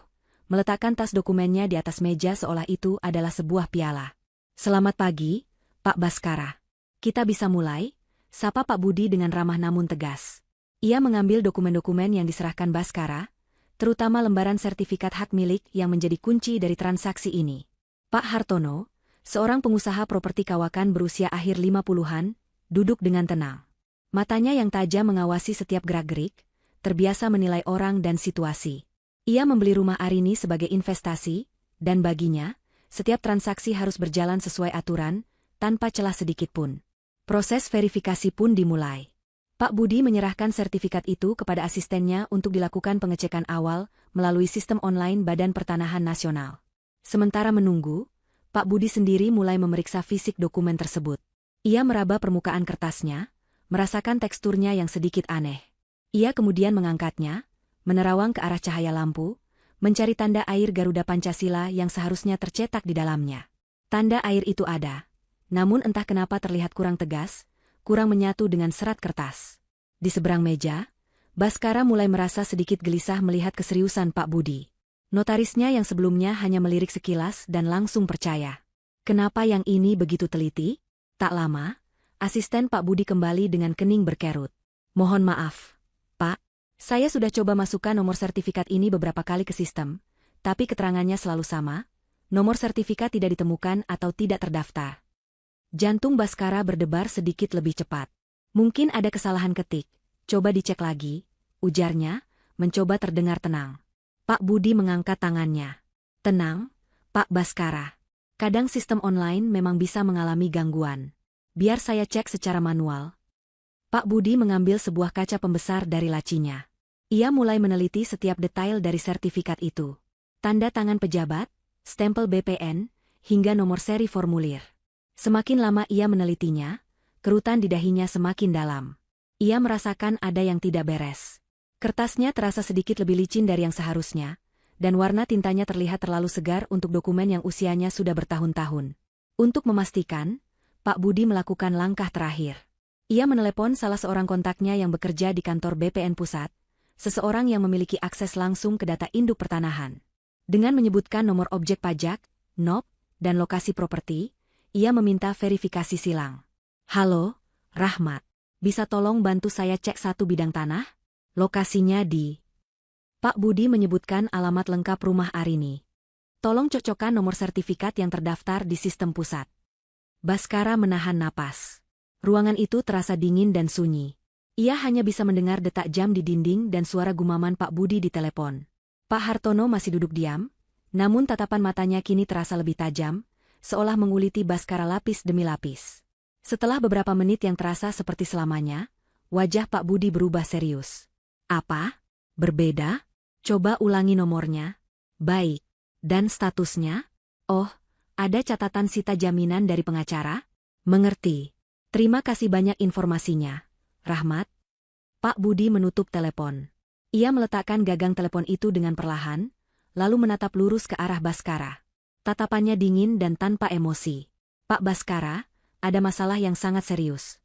meletakkan tas dokumennya di atas meja seolah itu adalah sebuah piala. "Selamat pagi, Pak Baskara. Kita bisa mulai?" sapa Pak Budi dengan ramah namun tegas. Ia mengambil dokumen-dokumen yang diserahkan Baskara, terutama lembaran sertifikat hak milik yang menjadi kunci dari transaksi ini. Pak Hartono, seorang pengusaha properti kawakan berusia akhir 50-an, duduk dengan tenang. Matanya yang tajam mengawasi setiap gerak-gerik, terbiasa menilai orang dan situasi. Ia membeli rumah Arini sebagai investasi, dan baginya, setiap transaksi harus berjalan sesuai aturan, tanpa celah sedikit pun. Proses verifikasi pun dimulai. Pak Budi menyerahkan sertifikat itu kepada asistennya untuk dilakukan pengecekan awal melalui sistem online Badan Pertanahan Nasional. Sementara menunggu, Pak Budi sendiri mulai memeriksa fisik dokumen tersebut. Ia meraba permukaan kertasnya, merasakan teksturnya yang sedikit aneh. Ia kemudian mengangkatnya, menerawang ke arah cahaya lampu, mencari tanda air Garuda Pancasila yang seharusnya tercetak di dalamnya. Tanda air itu ada, namun entah kenapa terlihat kurang tegas, kurang menyatu dengan serat kertas. Di seberang meja, Baskara mulai merasa sedikit gelisah melihat keseriusan Pak Budi. Notarisnya yang sebelumnya hanya melirik sekilas dan langsung percaya. Kenapa yang ini begitu teliti? Tak lama, asisten Pak Budi kembali dengan kening berkerut. "Mohon maaf, Pak. Saya sudah coba masukkan nomor sertifikat ini beberapa kali ke sistem, tapi keterangannya selalu sama. Nomor sertifikat tidak ditemukan atau tidak terdaftar." Jantung Baskara berdebar sedikit lebih cepat. "Mungkin ada kesalahan ketik. Coba dicek lagi," ujarnya, mencoba terdengar tenang. Pak Budi mengangkat tangannya. "Tenang, Pak Baskara. Kadang sistem online memang bisa mengalami gangguan. Biar saya cek secara manual." Pak Budi mengambil sebuah kaca pembesar dari lacinya. Ia mulai meneliti setiap detail dari sertifikat itu. Tanda tangan pejabat, stempel BPN, hingga nomor seri formulir. Semakin lama ia menelitinya, kerutan di dahinya semakin dalam. Ia merasakan ada yang tidak beres. Kertasnya terasa sedikit lebih licin dari yang seharusnya, dan warna tintanya terlihat terlalu segar untuk dokumen yang usianya sudah bertahun-tahun. Untuk memastikan, Pak Budi melakukan langkah terakhir. Ia menelepon salah seorang kontaknya yang bekerja di kantor BPN Pusat, seseorang yang memiliki akses langsung ke data induk pertanahan. Dengan menyebutkan nomor objek pajak, NOP, dan lokasi properti, ia meminta verifikasi silang. "Halo, Rahmat. Bisa tolong bantu saya cek satu bidang tanah? Lokasinya di..." Pak Budi menyebutkan alamat lengkap rumah Arini. "Tolong cocokkan nomor sertifikat yang terdaftar di sistem pusat." Baskara menahan napas. Ruangan itu terasa dingin dan sunyi. Ia hanya bisa mendengar detak jam di dinding dan suara gumaman Pak Budi di telepon. Pak Hartono masih duduk diam, namun tatapan matanya kini terasa lebih tajam, seolah menguliti Baskara lapis demi lapis. Setelah beberapa menit yang terasa seperti selamanya, wajah Pak Budi berubah serius. "Apa? Berbeda? Coba ulangi nomornya." "Baik. Dan statusnya?" "Oh, ada catatan sita jaminan dari pengacara?" "Mengerti. Terima kasih banyak informasinya, Rahmat." Pak Budi menutup telepon. Ia meletakkan gagang telepon itu dengan perlahan, lalu menatap lurus ke arah Baskara. Tatapannya dingin dan tanpa emosi. "Pak Baskara, ada masalah yang sangat serius."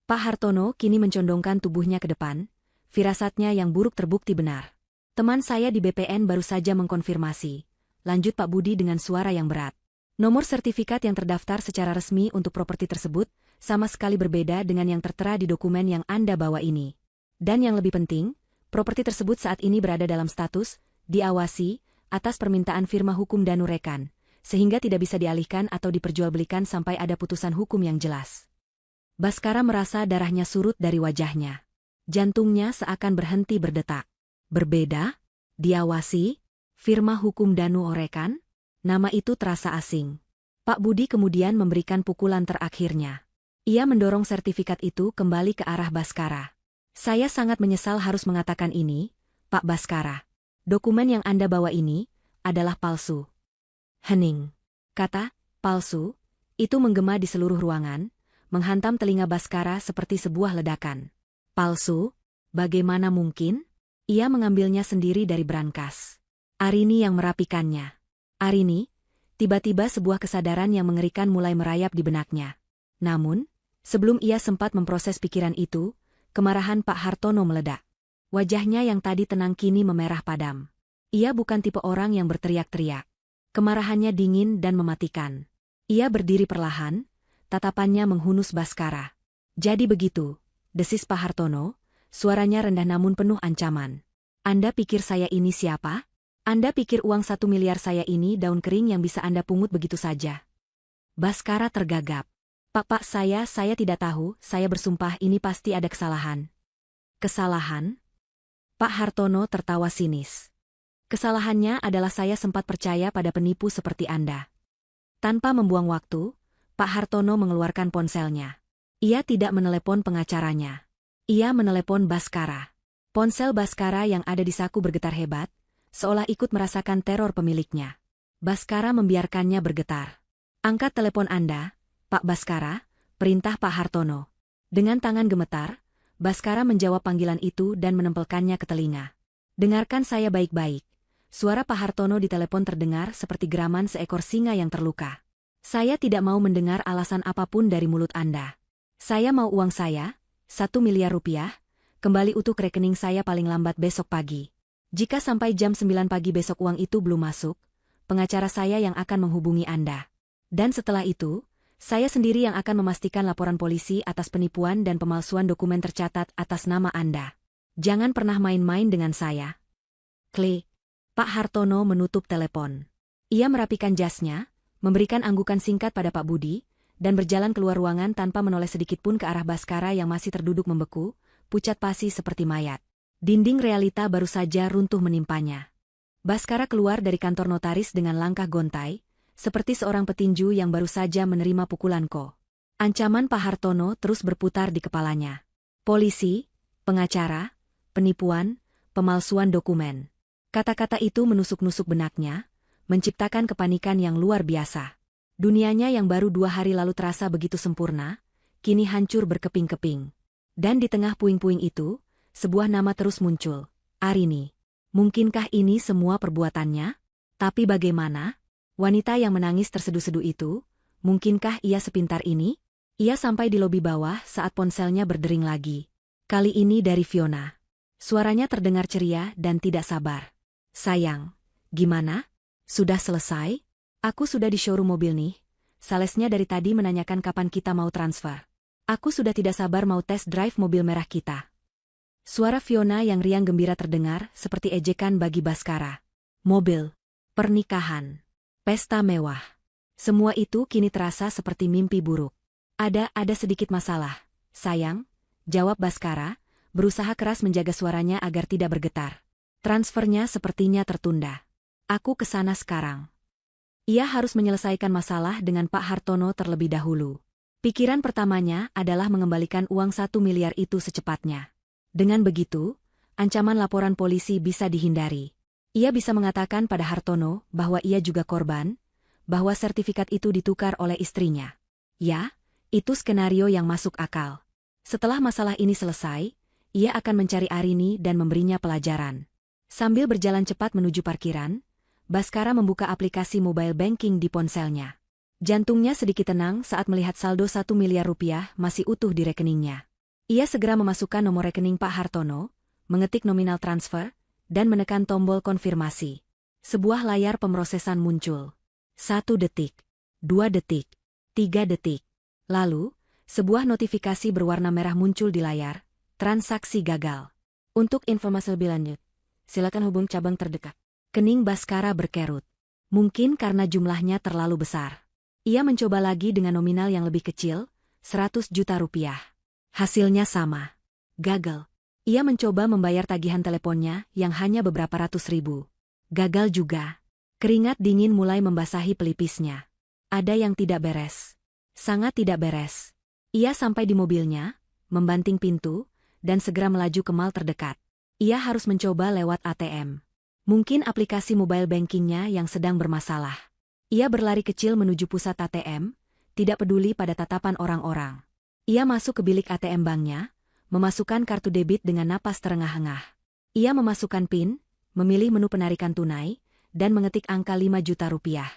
Pak Hartono kini mencondongkan tubuhnya ke depan, firasatnya yang buruk terbukti benar. "Teman saya di BPN baru saja mengkonfirmasi," lanjut Pak Budi dengan suara yang berat. "Nomor sertifikat yang terdaftar secara resmi untuk properti tersebut sama sekali berbeda dengan yang tertera di dokumen yang Anda bawa ini. Dan yang lebih penting, properti tersebut saat ini berada dalam status diawasi atas permintaan firma hukum Danurekan, sehingga tidak bisa dialihkan atau diperjualbelikan sampai ada putusan hukum yang jelas." Baskara merasa darahnya surut dari wajahnya. Jantungnya seakan berhenti berdetak. Berbeda? Diawasi? Firma hukum Danurekan? Nama itu terasa asing. Pak Budi kemudian memberikan pukulan terakhirnya. Ia mendorong sertifikat itu kembali ke arah Baskara. "Saya sangat menyesal harus mengatakan ini, Pak Baskara. Dokumen yang Anda bawa ini adalah palsu." "Hening. Kata, palsu, itu menggema di seluruh ruangan, menghantam telinga Baskara seperti sebuah ledakan. Palsu? Bagaimana mungkin? Ia mengambilnya sendiri dari brankas. Arini yang merapikannya. Arini, tiba-tiba sebuah kesadaran yang mengerikan mulai merayap di benaknya. Namun, sebelum ia sempat memproses pikiran itu, kemarahan Pak Hartono meledak. Wajahnya yang tadi tenang kini memerah padam. Ia bukan tipe orang yang berteriak-teriak. Kemarahannya dingin dan mematikan. Ia berdiri perlahan, tatapannya menghunus Baskara. Jadi begitu, desis Pak Hartono, suaranya rendah namun penuh ancaman. Anda pikir saya ini siapa? Anda pikir uang 1 miliar saya ini daun kering yang bisa Anda pungut begitu saja? Baskara tergagap. Pak, saya tidak tahu, saya bersumpah ini pasti ada kesalahan. Kesalahan? Pak Hartono tertawa sinis. Kesalahannya adalah saya sempat percaya pada penipu seperti Anda. Tanpa membuang waktu, Pak Hartono mengeluarkan ponselnya. Ia tidak menelepon pengacaranya. Ia menelepon Baskara. Ponsel Baskara yang ada di saku bergetar hebat, seolah ikut merasakan teror pemiliknya. Baskara membiarkannya bergetar. Angkat telepon Anda, Pak Baskara, perintah Pak Hartono. Dengan tangan gemetar, Baskara menjawab panggilan itu dan menempelkannya ke telinga. Dengarkan saya baik-baik. Suara Pak Hartono di telepon terdengar seperti geraman seekor singa yang terluka. Saya tidak mau mendengar alasan apapun dari mulut Anda. Saya mau uang saya, 1 miliar rupiah, kembali utuh ke rekening saya paling lambat besok pagi. Jika sampai jam 9 pagi besok uang itu belum masuk, pengacara saya yang akan menghubungi Anda. Dan setelah itu, saya sendiri yang akan memastikan laporan polisi atas penipuan dan pemalsuan dokumen tercatat atas nama Anda. Jangan pernah main-main dengan saya. Klik. Pak Hartono menutup telepon. Ia merapikan jasnya, memberikan anggukan singkat pada Pak Budi, dan berjalan keluar ruangan tanpa menoleh sedikitpun ke arah Baskara yang masih terduduk membeku, pucat pasi seperti mayat. Dinding realita baru saja runtuh menimpanya. Baskara keluar dari kantor notaris dengan langkah gontai, seperti seorang petinju yang baru saja menerima pukulan ko. Ancaman Pak Hartono terus berputar di kepalanya. Polisi, pengacara, penipuan, pemalsuan dokumen. Kata-kata itu menusuk-nusuk benaknya, menciptakan kepanikan yang luar biasa. Dunianya yang baru 2 hari lalu terasa begitu sempurna, kini hancur berkeping-keping. Dan di tengah puing-puing itu, sebuah nama terus muncul, Arini. Mungkinkah ini semua perbuatannya? Tapi bagaimana? Wanita yang menangis terseduh-seduh itu, mungkinkah ia sepintar ini? Ia sampai di lobi bawah saat ponselnya berdering lagi. Kali ini dari Fiona. Suaranya terdengar ceria dan tidak sabar. Sayang, gimana? Sudah selesai? Aku sudah di showroom mobil nih. Salesnya dari tadi menanyakan kapan kita mau transfer. Aku sudah tidak sabar mau test drive mobil merah kita. Suara Fiona yang riang gembira terdengar seperti ejekan bagi Baskara. Mobil, pernikahan, pesta mewah. Semua itu kini terasa seperti mimpi buruk. Ada sedikit masalah, sayang, jawab Baskara, berusaha keras menjaga suaranya agar tidak bergetar. Transfernya sepertinya tertunda. Aku ke sana sekarang. Ia harus menyelesaikan masalah dengan Pak Hartono terlebih dahulu. Pikiran pertamanya adalah mengembalikan uang 1 miliar itu secepatnya. Dengan begitu, ancaman laporan polisi bisa dihindari. Ia bisa mengatakan pada Hartono bahwa ia juga korban, bahwa sertifikat itu ditukar oleh istrinya. Ya, itu skenario yang masuk akal. Setelah masalah ini selesai, ia akan mencari Arini dan memberinya pelajaran. Sambil berjalan cepat menuju parkiran, Baskara membuka aplikasi mobile banking di ponselnya. Jantungnya sedikit tenang saat melihat saldo 1 miliar rupiah masih utuh di rekeningnya. Ia segera memasukkan nomor rekening Pak Hartono, mengetik nominal transfer, dan menekan tombol konfirmasi. Sebuah layar pemrosesan muncul. 1 detik, 2 detik, 3 detik. Lalu, sebuah notifikasi berwarna merah muncul di layar. Transaksi gagal. Untuk informasi lebih lanjut, silakan hubung cabang terdekat. Kening Baskara berkerut. Mungkin karena jumlahnya terlalu besar. Ia mencoba lagi dengan nominal yang lebih kecil, 100 juta rupiah. Hasilnya sama. Gagal. Ia mencoba membayar tagihan teleponnya yang hanya beberapa ratus ribu. Gagal juga. Keringat dingin mulai membasahi pelipisnya. Ada yang tidak beres. Sangat tidak beres. Ia sampai di mobilnya, membanting pintu, dan segera melaju ke mall terdekat. Ia harus mencoba lewat ATM. Mungkin aplikasi mobile bankingnya yang sedang bermasalah. Ia berlari kecil menuju pusat ATM, tidak peduli pada tatapan orang-orang. Ia masuk ke bilik ATM banknya, memasukkan kartu debit dengan napas terengah-engah. Ia memasukkan PIN, memilih menu penarikan tunai, dan mengetik angka 5 juta rupiah.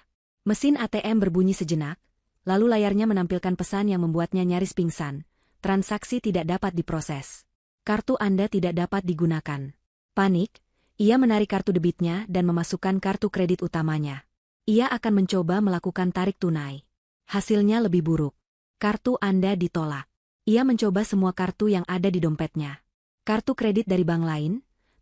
Mesin ATM berbunyi sejenak, lalu layarnya menampilkan pesan yang membuatnya nyaris pingsan. Transaksi tidak dapat diproses. Kartu Anda tidak dapat digunakan. Panik, ia menarik kartu debitnya dan memasukkan kartu kredit utamanya. Ia akan mencoba melakukan tarik tunai. Hasilnya lebih buruk. Kartu Anda ditolak. Ia mencoba semua kartu yang ada di dompetnya. Kartu kredit dari bank lain,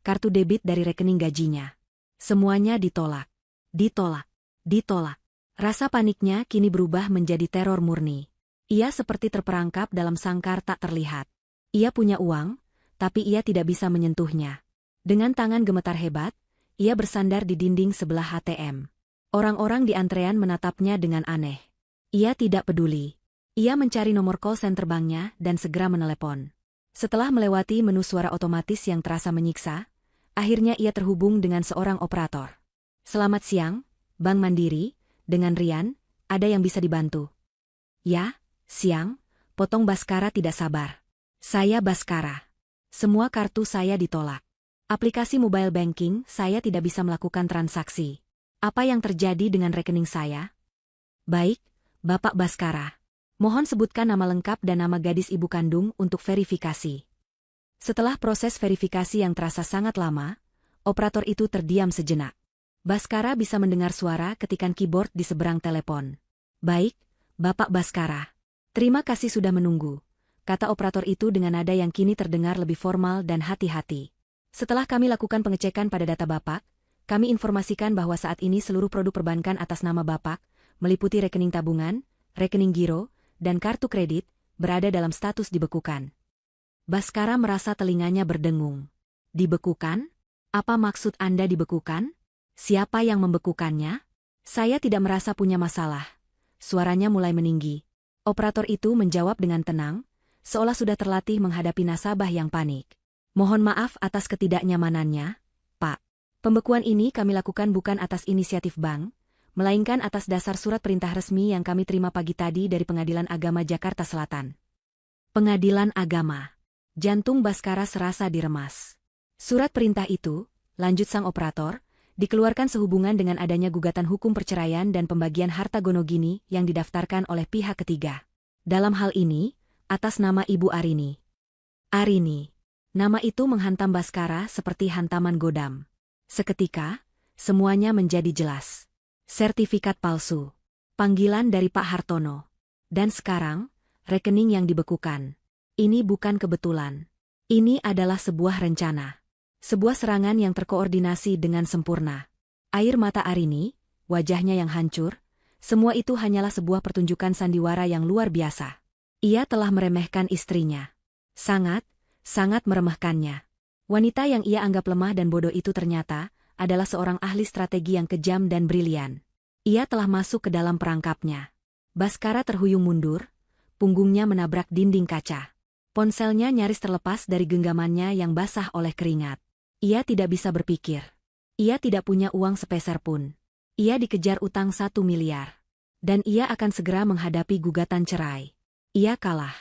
kartu debit dari rekening gajinya. Semuanya ditolak. Ditolak. Ditolak. Rasa paniknya kini berubah menjadi teror murni. Ia seperti terperangkap dalam sangkar tak terlihat. Ia punya uang, tapi ia tidak bisa menyentuhnya. Dengan tangan gemetar hebat, ia bersandar di dinding sebelah ATM. Orang-orang di antrean menatapnya dengan aneh. Ia tidak peduli. Ia mencari nomor call center banknya dan segera menelepon. Setelah melewati menu suara otomatis yang terasa menyiksa, akhirnya ia terhubung dengan seorang operator. "Selamat siang, Bank Mandiri, dengan Rian, ada yang bisa dibantu?" "Ya, siang," potong Baskara tidak sabar. "Saya Baskara. Semua kartu saya ditolak. Aplikasi mobile banking saya tidak bisa melakukan transaksi. Apa yang terjadi dengan rekening saya?" "Baik, Bapak Baskara. Mohon sebutkan nama lengkap dan nama gadis ibu kandung untuk verifikasi." Setelah proses verifikasi yang terasa sangat lama, operator itu terdiam sejenak. Baskara bisa mendengar suara ketikan keyboard di seberang telepon. "Baik, Bapak Baskara. Terima kasih sudah menunggu," kata operator itu dengan nada yang kini terdengar lebih formal dan hati-hati. "Setelah kami lakukan pengecekan pada data Bapak, kami informasikan bahwa saat ini seluruh produk perbankan atas nama Bapak, meliputi rekening tabungan, rekening giro, dan kartu kredit, berada dalam status dibekukan." Baskara merasa telinganya berdengung. "Dibekukan? Apa maksud Anda dibekukan? Siapa yang membekukannya?" "Saya tidak merasa punya masalah." Suaranya mulai meninggi. Operator itu menjawab dengan tenang, seolah sudah terlatih menghadapi nasabah yang panik. "Mohon maaf atas ketidaknyamanannya, Pak. Pembekuan ini kami lakukan bukan atas inisiatif bank, melainkan atas dasar surat perintah resmi yang kami terima pagi tadi dari Pengadilan Agama Jakarta Selatan." Pengadilan Agama. Jantung Baskara serasa diremas. "Surat perintah itu," lanjut sang operator, "dikeluarkan sehubungan dengan adanya gugatan hukum perceraian dan pembagian harta gonogini yang didaftarkan oleh pihak ketiga. Dalam hal ini, atas nama Ibu Arini." Arini. Nama itu menghantam Baskara seperti hantaman godam. Seketika, semuanya menjadi jelas. Sertifikat palsu. Panggilan dari Pak Hartono. Dan sekarang, rekening yang dibekukan. Ini bukan kebetulan. Ini adalah sebuah rencana. Sebuah serangan yang terkoordinasi dengan sempurna. Air mata Arini, wajahnya yang hancur, semua itu hanyalah sebuah pertunjukan sandiwara yang luar biasa. Ia telah meremehkan istrinya. Sangat, sangat meremehkannya. Wanita yang ia anggap lemah dan bodoh itu ternyata adalah seorang ahli strategi yang kejam dan brilian. Ia telah masuk ke dalam perangkapnya. Baskara terhuyung mundur, punggungnya menabrak dinding kaca. Ponselnya nyaris terlepas dari genggamannya yang basah oleh keringat. Ia tidak bisa berpikir. Ia tidak punya uang sepeser pun. Ia dikejar utang 1 miliar. Dan ia akan segera menghadapi gugatan cerai. Ia kalah.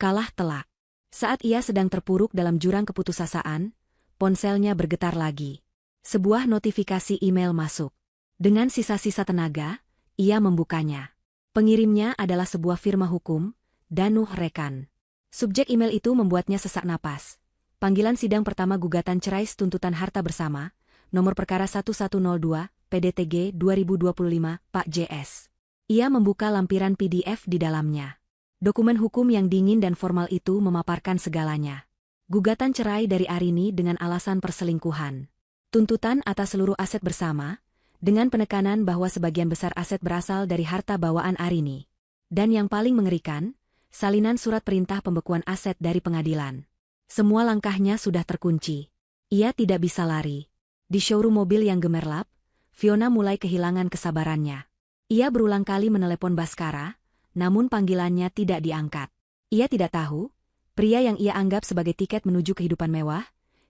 Kalah telak. Saat ia sedang terpuruk dalam jurang keputusasaan, ponselnya bergetar lagi. Sebuah notifikasi email masuk. Dengan sisa-sisa tenaga, ia membukanya. Pengirimnya adalah sebuah firma hukum, Danuh Rekan. Subjek email itu membuatnya sesak napas. Panggilan sidang pertama gugatan cerai tuntutan harta bersama, nomor perkara 1102, PDTG 2025, Pak JS. Ia membuka lampiran PDF di dalamnya. Dokumen hukum yang dingin dan formal itu memaparkan segalanya. Gugatan cerai dari Arini dengan alasan perselingkuhan. Tuntutan atas seluruh aset bersama, dengan penekanan bahwa sebagian besar aset berasal dari harta bawaan Arini. Dan yang paling mengerikan, salinan surat perintah pembekuan aset dari pengadilan. Semua langkahnya sudah terkunci. Ia tidak bisa lari. Di showroom mobil yang gemerlap, Fiona mulai kehilangan kesabarannya. Ia berulang kali menelepon Baskara, namun panggilannya tidak diangkat. Ia tidak tahu, pria yang ia anggap sebagai tiket menuju kehidupan mewah,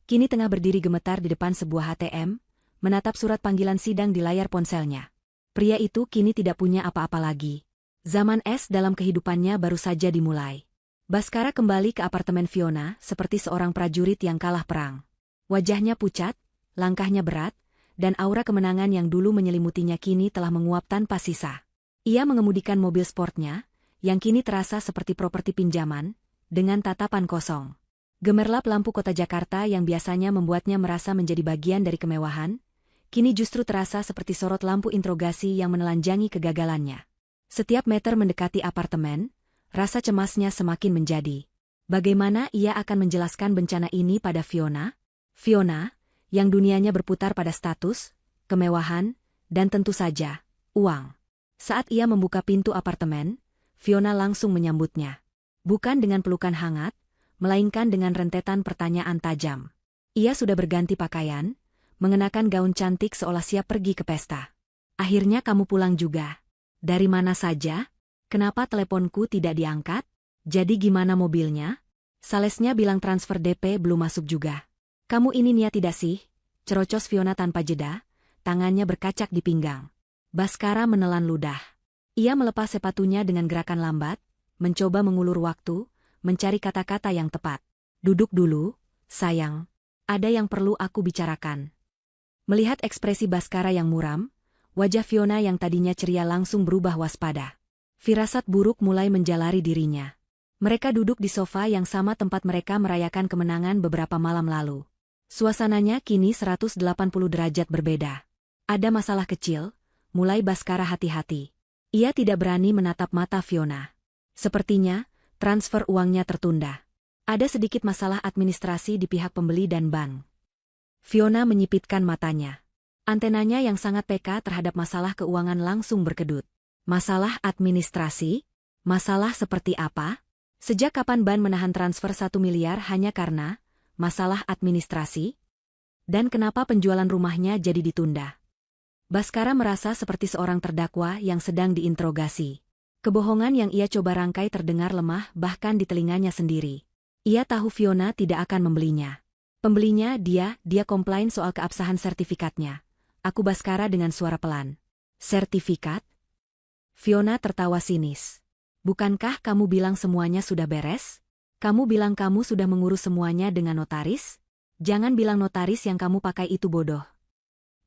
kini tengah berdiri gemetar di depan sebuah ATM, menatap surat panggilan sidang di layar ponselnya. Pria itu kini tidak punya apa-apa lagi. Zaman es dalam kehidupannya baru saja dimulai. Baskara kembali ke apartemen Fiona seperti seorang prajurit yang kalah perang. Wajahnya pucat, langkahnya berat, dan aura kemenangan yang dulu menyelimutinya kini telah menguap tanpa sisa. Ia mengemudikan mobil sportnya, yang kini terasa seperti properti pinjaman, dengan tatapan kosong. Gemerlap lampu kota Jakarta yang biasanya membuatnya merasa menjadi bagian dari kemewahan, kini justru terasa seperti sorot lampu interogasi yang menelanjangi kegagalannya. Setiap meter mendekati apartemen, rasa cemasnya semakin menjadi. Bagaimana ia akan menjelaskan bencana ini pada Fiona? Fiona, yang dunianya berputar pada status, kemewahan, dan tentu saja, uang. Saat ia membuka pintu apartemen, Fiona langsung menyambutnya. Bukan dengan pelukan hangat, melainkan dengan rentetan pertanyaan tajam. Ia sudah berganti pakaian, mengenakan gaun cantik seolah siap pergi ke pesta. Akhirnya kamu pulang juga. Dari mana saja? Kenapa teleponku tidak diangkat? Jadi gimana mobilnya? Salesnya bilang transfer DP belum masuk juga. Kamu ini niat tidak sih? Cerocos Fiona tanpa jeda, tangannya berkacak di pinggang. Baskara menelan ludah. Ia melepas sepatunya dengan gerakan lambat, mencoba mengulur waktu, mencari kata-kata yang tepat. Duduk dulu, sayang. Ada yang perlu aku bicarakan. Melihat ekspresi Baskara yang muram, wajah Fiona yang tadinya ceria langsung berubah waspada. Firasat buruk mulai menjalari dirinya. Mereka duduk di sofa yang sama tempat mereka merayakan kemenangan beberapa malam lalu. Suasananya kini 180 derajat berbeda. Ada masalah kecil, mulai Baskara hati-hati. Ia tidak berani menatap mata Fiona. Sepertinya, transfer uangnya tertunda. Ada sedikit masalah administrasi di pihak pembeli dan bank. Fiona menyipitkan matanya. Antenanya yang sangat peka terhadap masalah keuangan langsung berkedut. Masalah administrasi? Masalah seperti apa? Sejak kapan ban menahan transfer 1 miliar hanya karena masalah administrasi? Dan kenapa penjualan rumahnya jadi ditunda? Baskara merasa seperti seorang terdakwa yang sedang diinterogasi. Kebohongan yang ia coba rangkai terdengar lemah bahkan di telinganya sendiri. Ia tahu Fiona tidak akan membelinya. Pembelinya dia komplain soal keabsahan sertifikatnya. Aku Baskara dengan suara pelan. Sertifikat? Fiona tertawa sinis. Bukankah kamu bilang semuanya sudah beres? Kamu bilang kamu sudah mengurus semuanya dengan notaris? Jangan bilang notaris yang kamu pakai itu bodoh.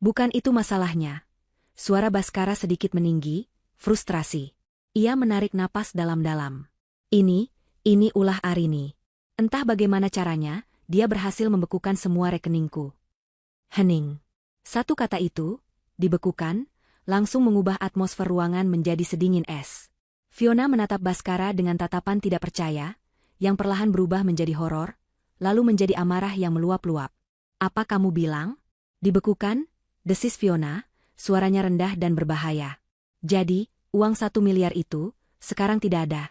Bukan itu masalahnya. Suara Baskara sedikit meninggi, frustrasi. Ia menarik napas dalam-dalam. Ini ulah Arini. Entah bagaimana caranya, dia berhasil membekukan semua rekeningku. Hening. Satu kata itu, dibekukan, langsung mengubah atmosfer ruangan menjadi sedingin es. Fiona menatap Baskara dengan tatapan tidak percaya, yang perlahan berubah menjadi horor, lalu menjadi amarah yang meluap-luap. Apa kamu bilang? Dibekukan? Desis Fiona, suaranya rendah dan berbahaya. Jadi, uang 1 miliar itu, sekarang tidak ada.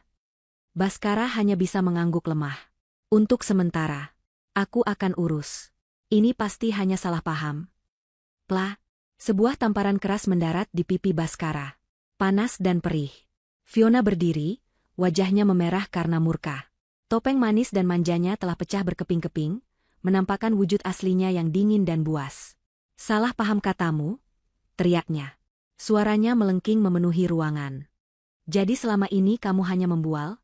Baskara hanya bisa mengangguk lemah. Untuk sementara, aku akan urus. Ini pasti hanya salah paham. Plah, sebuah tamparan keras mendarat di pipi Baskara. Panas dan perih. Fiona berdiri, wajahnya memerah karena murka. Topeng manis dan manjanya telah pecah berkeping-keping, menampakkan wujud aslinya yang dingin dan buas. Salah paham katamu? Teriaknya. Suaranya melengking memenuhi ruangan. Jadi selama ini kamu hanya membual?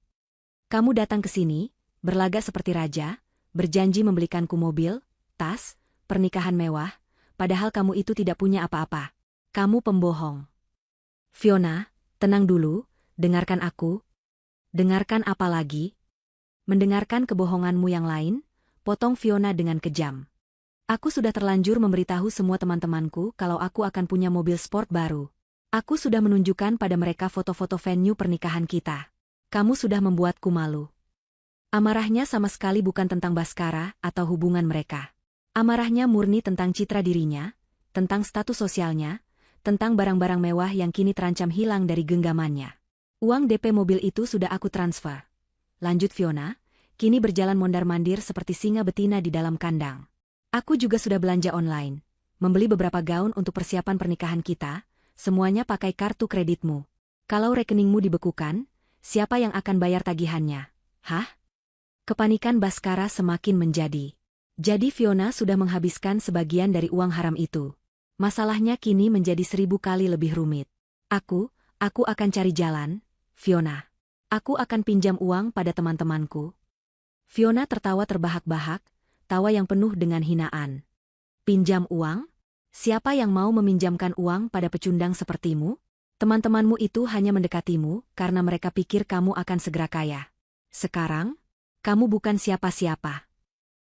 Kamu datang ke sini, berlagak seperti raja, berjanji membelikanku mobil, tas, pernikahan mewah, padahal kamu itu tidak punya apa-apa. Kamu pembohong. Fiona, tenang dulu, dengarkan aku. Dengarkan apa lagi? Mendengarkan kebohonganmu yang lain, potong Fiona dengan kejam. Aku sudah terlanjur memberitahu semua teman-temanku kalau aku akan punya mobil sport baru. Aku sudah menunjukkan pada mereka foto-foto venue pernikahan kita. Kamu sudah membuatku malu. Amarahnya sama sekali bukan tentang Baskara atau hubungan mereka. Amarahnya murni tentang citra dirinya, tentang status sosialnya, tentang barang-barang mewah yang kini terancam hilang dari genggamannya. Uang DP mobil itu sudah aku transfer. Lanjut Fiona, kini berjalan mondar-mandir seperti singa betina di dalam kandang. Aku juga sudah belanja online, membeli beberapa gaun untuk persiapan pernikahan kita, semuanya pakai kartu kreditmu. Kalau rekeningmu dibekukan, siapa yang akan bayar tagihannya? Hah? Kepanikan Baskara semakin menjadi. Jadi Fiona sudah menghabiskan sebagian dari uang haram itu. Masalahnya kini menjadi 1000 kali lebih rumit. Aku akan cari jalan, Fiona. Aku akan pinjam uang pada teman-temanku. Fiona tertawa terbahak-bahak, tawa yang penuh dengan hinaan. Pinjam uang? Siapa yang mau meminjamkan uang pada pecundang sepertimu? Teman-temanmu itu hanya mendekatimu karena mereka pikir kamu akan segera kaya. Sekarang, kamu bukan siapa-siapa.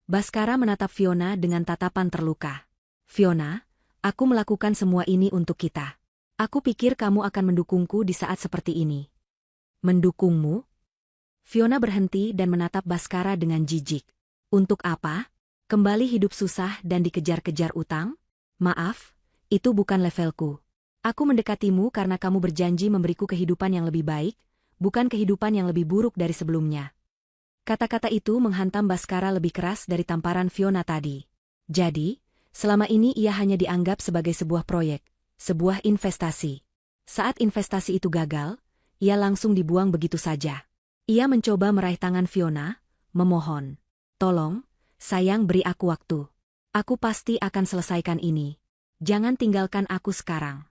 Baskara menatap Fiona dengan tatapan terluka. Fiona, aku melakukan semua ini untuk kita. Aku pikir kamu akan mendukungku di saat seperti ini. Mendukungmu? Fiona berhenti dan menatap Baskara dengan jijik. Untuk apa? Kembali hidup susah dan dikejar-kejar utang? Maaf, itu bukan levelku. Aku mendekatimu karena kamu berjanji memberiku kehidupan yang lebih baik, bukan kehidupan yang lebih buruk dari sebelumnya. Kata-kata itu menghantam Baskara lebih keras dari tamparan Fiona tadi. Jadi, selama ini ia hanya dianggap sebagai sebuah proyek, sebuah investasi. Saat investasi itu gagal, ia langsung dibuang begitu saja. Ia mencoba meraih tangan Fiona, memohon. Tolong, sayang beri aku waktu. Aku pasti akan selesaikan ini. Jangan tinggalkan aku sekarang.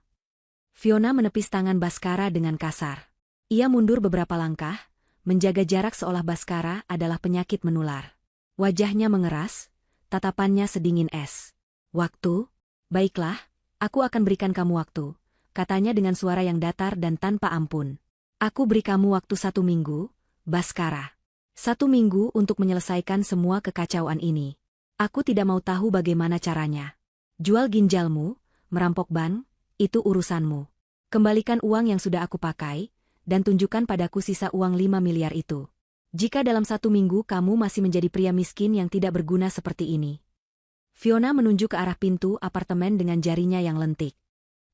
Fiona menepis tangan Baskara dengan kasar. Ia mundur beberapa langkah, menjaga jarak seolah Baskara adalah penyakit menular. Wajahnya mengeras, tatapannya sedingin es. Waktu? Baiklah, aku akan berikan kamu waktu, katanya dengan suara yang datar dan tanpa ampun. Aku beri kamu waktu 1 minggu, Baskara. 1 minggu untuk menyelesaikan semua kekacauan ini. Aku tidak mau tahu bagaimana caranya. Jual ginjalmu, merampok bank, itu urusanmu. Kembalikan uang yang sudah aku pakai, dan tunjukkan padaku sisa uang 5 miliar itu. Jika dalam 1 minggu kamu masih menjadi pria miskin yang tidak berguna seperti ini. Fiona menunjuk ke arah pintu apartemen dengan jarinya yang lentik.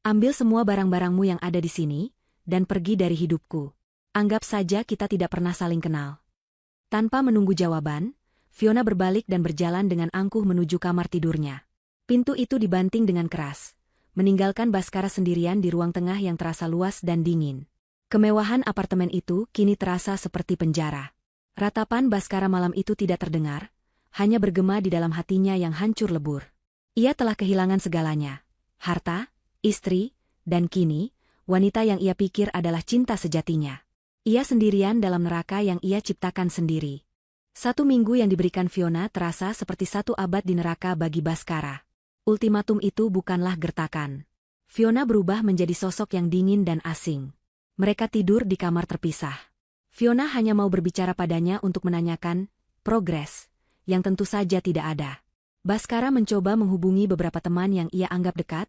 Ambil semua barang-barangmu yang ada di sini, dan pergi dari hidupku. Anggap saja kita tidak pernah saling kenal. Tanpa menunggu jawaban, Fiona berbalik dan berjalan dengan angkuh menuju kamar tidurnya. Pintu itu dibanting dengan keras, meninggalkan Baskara sendirian di ruang tengah yang terasa luas dan dingin. Kemewahan apartemen itu kini terasa seperti penjara. Ratapan Baskara malam itu tidak terdengar, hanya bergema di dalam hatinya yang hancur lebur. Ia telah kehilangan segalanya. Harta, istri, dan kini, wanita yang ia pikir adalah cinta sejatinya. Ia sendirian dalam neraka yang ia ciptakan sendiri. 1 minggu yang diberikan Fiona terasa seperti 1 abad di neraka bagi Baskara. Ultimatum itu bukanlah gertakan. Fiona berubah menjadi sosok yang dingin dan asing. Mereka tidur di kamar terpisah. Fiona hanya mau berbicara padanya untuk menanyakan progres, yang tentu saja tidak ada. Baskara mencoba menghubungi beberapa teman yang ia anggap dekat,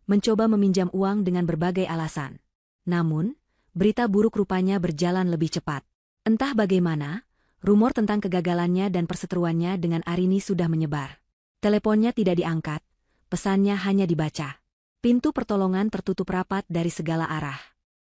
mencoba meminjam uang dengan berbagai alasan. Namun, berita buruk rupanya berjalan lebih cepat. Entah bagaimana, rumor tentang kegagalannya dan perseteruannya dengan Arini sudah menyebar. Teleponnya tidak diangkat, pesannya hanya dibaca. Pintu pertolongan tertutup rapat dari segala arah.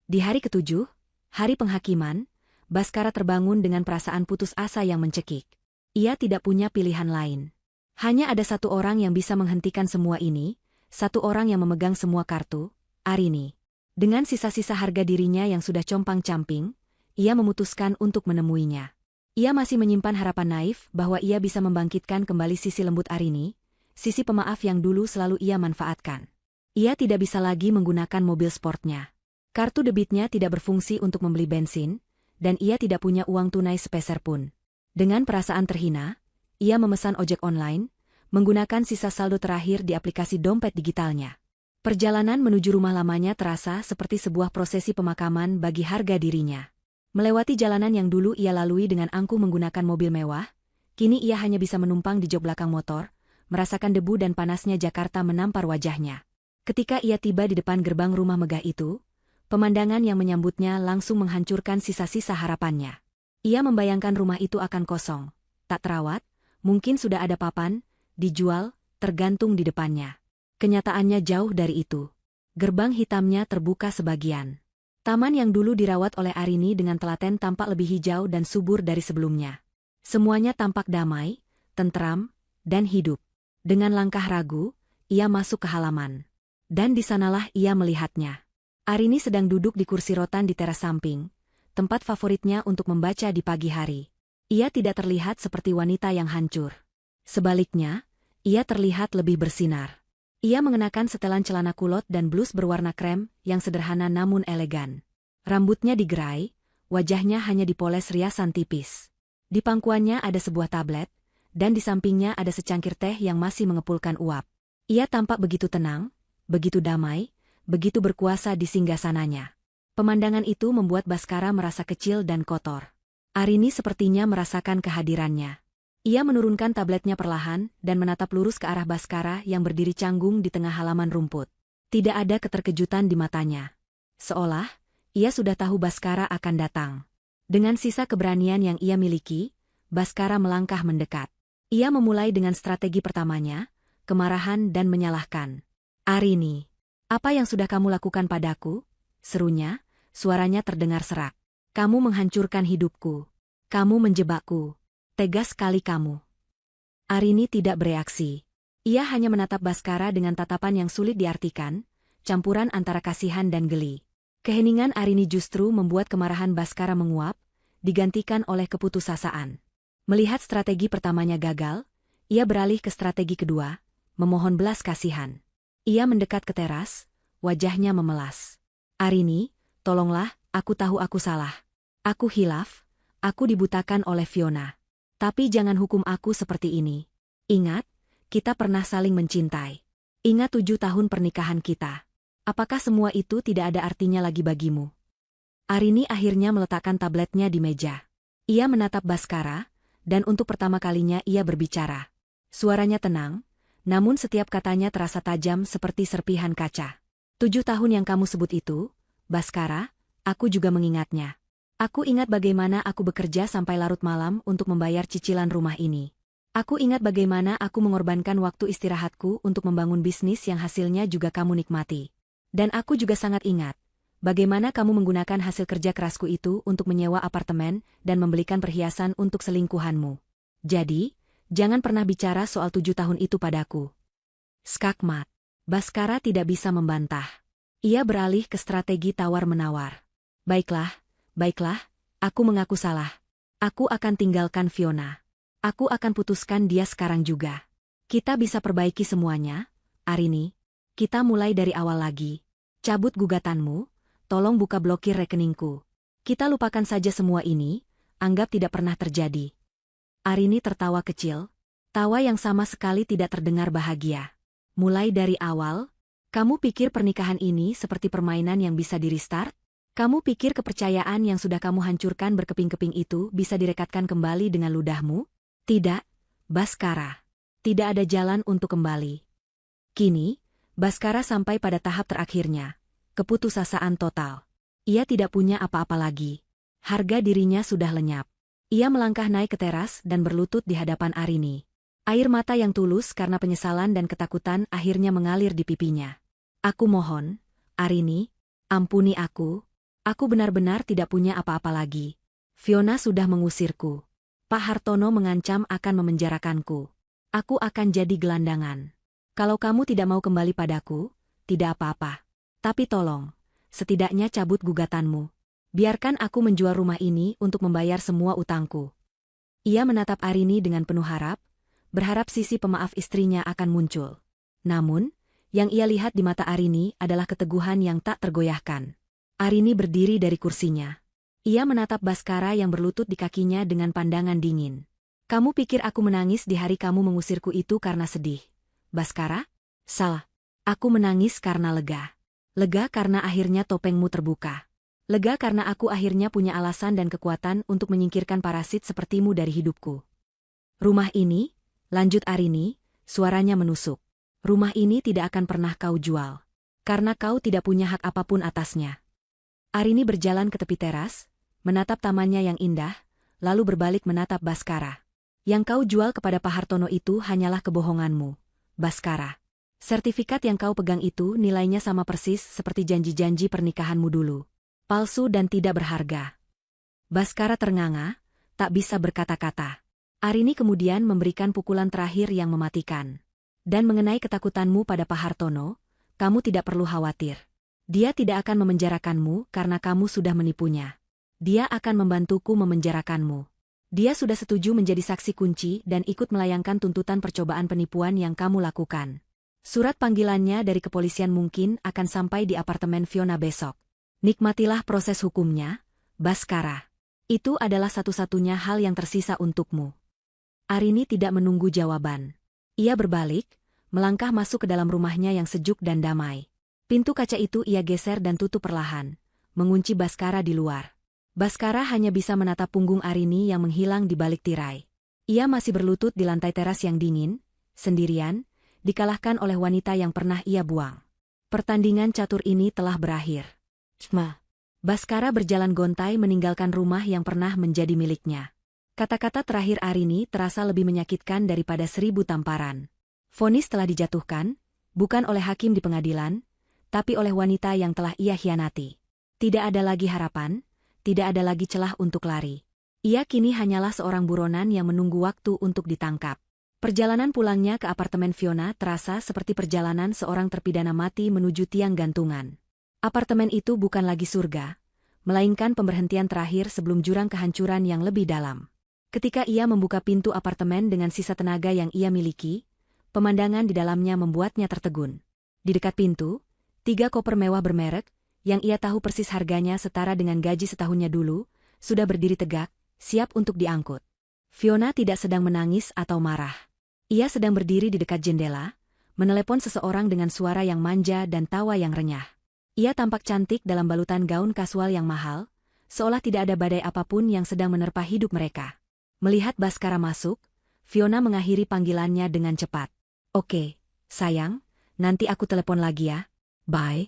Di hari ke-7, hari penghakiman, Baskara terbangun dengan perasaan putus asa yang mencekik. Ia tidak punya pilihan lain. Hanya ada 1 orang yang bisa menghentikan semua ini, 1 orang yang memegang semua kartu, Arini. Dengan sisa-sisa harga dirinya yang sudah compang-camping, ia memutuskan untuk menemuinya. Ia masih menyimpan harapan naif bahwa ia bisa membangkitkan kembali sisi lembut Arini, sisi pemaaf yang dulu selalu ia manfaatkan. Ia tidak bisa lagi menggunakan mobil sportnya. Kartu debitnya tidak berfungsi untuk membeli bensin, dan ia tidak punya uang tunai sepeser pun. Dengan perasaan terhina, ia memesan ojek online, menggunakan sisa saldo terakhir di aplikasi dompet digitalnya. Perjalanan menuju rumah lamanya terasa seperti sebuah prosesi pemakaman bagi harga dirinya. Melewati jalanan yang dulu ia lalui dengan angkuh menggunakan mobil mewah, kini ia hanya bisa menumpang di jok belakang motor, merasakan debu dan panasnya Jakarta menampar wajahnya. Ketika ia tiba di depan gerbang rumah megah itu, pemandangan yang menyambutnya langsung menghancurkan sisa-sisa harapannya. Ia membayangkan rumah itu akan kosong, tak terawat, mungkin sudah ada papan, dijual, tergantung di depannya. Kenyataannya jauh dari itu. Gerbang hitamnya terbuka sebagian. Taman yang dulu dirawat oleh Arini dengan telaten tampak lebih hijau dan subur dari sebelumnya. Semuanya tampak damai, tentram, dan hidup. Dengan langkah ragu, ia masuk ke halaman. Dan di sanalah ia melihatnya. Arini sedang duduk di kursi rotan di teras samping, tempat favoritnya untuk membaca di pagi hari. Ia tidak terlihat seperti wanita yang hancur. Sebaliknya, ia terlihat lebih bersinar. Ia mengenakan setelan celana kulot dan blus berwarna krem yang sederhana namun elegan. Rambutnya digerai, wajahnya hanya dipoles riasan tipis. Di pangkuannya ada sebuah tablet, dan di sampingnya ada secangkir teh yang masih mengepulkan uap. Ia tampak begitu tenang, begitu damai, begitu berkuasa di singgasananya. Pemandangan itu membuat Baskara merasa kecil dan kotor. Arini sepertinya merasakan kehadirannya. Ia menurunkan tabletnya perlahan dan menatap lurus ke arah Baskara yang berdiri canggung di tengah halaman rumput. Tidak ada keterkejutan di matanya. Seolah, ia sudah tahu Baskara akan datang. Dengan sisa keberanian yang ia miliki, Baskara melangkah mendekat. Ia memulai dengan strategi pertamanya, kemarahan dan menyalahkan. "Arini, apa yang sudah kamu lakukan padaku?" serunya, suaranya terdengar serak. "Kamu menghancurkan hidupku. Kamu menjebakku. Tegas sekali kamu." Arini tidak bereaksi. Ia hanya menatap Baskara dengan tatapan yang sulit diartikan, campuran antara kasihan dan geli. Keheningan Arini justru membuat kemarahan Baskara menguap, digantikan oleh keputusasaan. Melihat strategi pertamanya gagal, ia beralih ke strategi kedua, memohon belas kasihan. Ia mendekat ke teras, wajahnya memelas. "Arini, tolonglah, aku tahu aku salah. Aku hilaf, aku dibutakan oleh Fiona. Tapi jangan hukum aku seperti ini. Ingat, kita pernah saling mencintai. Ingat 7 tahun pernikahan kita. Apakah semua itu tidak ada artinya lagi bagimu?" Arini akhirnya meletakkan tabletnya di meja. Ia menatap Baskara, dan untuk pertama kalinya ia berbicara. Suaranya tenang, namun setiap katanya terasa tajam seperti serpihan kaca. 7 tahun yang kamu sebut itu, Baskara, aku juga mengingatnya. Aku ingat bagaimana aku bekerja sampai larut malam untuk membayar cicilan rumah ini. Aku ingat bagaimana aku mengorbankan waktu istirahatku untuk membangun bisnis yang hasilnya juga kamu nikmati. Dan aku juga sangat ingat bagaimana kamu menggunakan hasil kerja kerasku itu untuk menyewa apartemen dan membelikan perhiasan untuk selingkuhanmu. Jadi, jangan pernah bicara soal 7 tahun itu padaku. Skakmat. Baskara tidak bisa membantah. Ia beralih ke strategi tawar-menawar. Baiklah, aku mengaku salah. Aku akan tinggalkan Fiona. Aku akan putuskan dia sekarang juga. Kita bisa perbaiki semuanya, Arini. Kita mulai dari awal lagi. Cabut gugatanmu, tolong buka blokir rekeningku. Kita lupakan saja semua ini, anggap tidak pernah terjadi. Arini tertawa kecil, tawa yang sama sekali tidak terdengar bahagia. Mulai dari awal, kamu pikir pernikahan ini seperti permainan yang bisa di-restart? Kamu pikir kepercayaan yang sudah kamu hancurkan berkeping-keping itu bisa direkatkan kembali dengan ludahmu? Tidak, Baskara. Tidak ada jalan untuk kembali. Kini, Baskara sampai pada tahap terakhirnya. Keputusasaan total. Ia tidak punya apa-apa lagi. Harga dirinya sudah lenyap. Ia melangkah naik ke teras dan berlutut di hadapan Arini. Air mata yang tulus karena penyesalan dan ketakutan akhirnya mengalir di pipinya. "Aku mohon, Arini, ampuni aku. Aku benar-benar tidak punya apa-apa lagi. Fiona sudah mengusirku. Pak Hartono mengancam akan memenjarakanku. Aku akan jadi gelandangan. Kalau kamu tidak mau kembali padaku, tidak apa-apa. Tapi tolong, setidaknya cabut gugatanmu. Biarkan aku menjual rumah ini untuk membayar semua utangku." Ia menatap Arini dengan penuh harap, berharap sisi pemaaf istrinya akan muncul. Namun, yang ia lihat di mata Arini adalah keteguhan yang tak tergoyahkan. Arini berdiri dari kursinya. Ia menatap Baskara yang berlutut di kakinya dengan pandangan dingin. "Kamu pikir aku menangis di hari kamu mengusirku itu karena sedih, Baskara? Salah. Aku menangis karena lega. Lega karena akhirnya topengmu terbuka. Lega karena aku akhirnya punya alasan dan kekuatan untuk menyingkirkan parasit sepertimu dari hidupku. Rumah ini," lanjut Arini, suaranya menusuk. "Rumah ini tidak akan pernah kau jual. Karena kau tidak punya hak apapun atasnya." Arini berjalan ke tepi teras, menatap tamannya yang indah, lalu berbalik menatap Baskara. "Yang kau jual kepada Pak Hartono itu hanyalah kebohonganmu, Baskara. Sertifikat yang kau pegang itu nilainya sama persis seperti janji-janji pernikahanmu dulu. Palsu dan tidak berharga." Baskara ternganga, tak bisa berkata-kata. Arini kemudian memberikan pukulan terakhir yang mematikan. "Dan mengenai ketakutanmu pada Pak Hartono, kamu tidak perlu khawatir. Dia tidak akan memenjarakanmu karena kamu sudah menipunya. Dia akan membantuku memenjarakanmu. Dia sudah setuju menjadi saksi kunci dan ikut melayangkan tuntutan percobaan penipuan yang kamu lakukan. Surat panggilannya dari kepolisian mungkin akan sampai di apartemen Fiona besok. Nikmatilah proses hukumnya, Baskara. Itu adalah satu-satunya hal yang tersisa untukmu. Arini tidak menunggu jawaban. Ia berbalik, melangkah masuk ke dalam rumahnya yang sejuk dan damai. Pintu kaca itu ia geser dan tutup perlahan, mengunci Baskara di luar. Baskara hanya bisa menatap punggung Arini yang menghilang di balik tirai. Ia masih berlutut di lantai teras yang dingin, sendirian, dikalahkan oleh wanita yang pernah ia buang. Pertandingan catur ini telah berakhir. Baskara berjalan gontai meninggalkan rumah yang pernah menjadi miliknya. Kata-kata terakhir Arini terasa lebih menyakitkan daripada 1000 tamparan. Vonis telah dijatuhkan, bukan oleh hakim di pengadilan, tapi oleh wanita yang telah ia khianati. Tidak ada lagi harapan, tidak ada lagi celah untuk lari. Ia kini hanyalah seorang buronan yang menunggu waktu untuk ditangkap. Perjalanan pulangnya ke apartemen Fiona terasa seperti perjalanan seorang terpidana mati menuju tiang gantungan. Apartemen itu bukan lagi surga, melainkan pemberhentian terakhir sebelum jurang kehancuran yang lebih dalam. Ketika ia membuka pintu apartemen dengan sisa tenaga yang ia miliki, pemandangan di dalamnya membuatnya tertegun. Di dekat pintu, 3 koper mewah bermerek, yang ia tahu persis harganya setara dengan gaji setahunnya dulu, sudah berdiri tegak, siap untuk diangkut. Fiona tidak sedang menangis atau marah. Ia sedang berdiri di dekat jendela, menelepon seseorang dengan suara yang manja dan tawa yang renyah. Ia tampak cantik dalam balutan gaun kasual yang mahal, seolah tidak ada badai apapun yang sedang menerpa hidup mereka. Melihat Baskara masuk, Fiona mengakhiri panggilannya dengan cepat. Oke, sayang, nanti aku telepon lagi ya. Bye.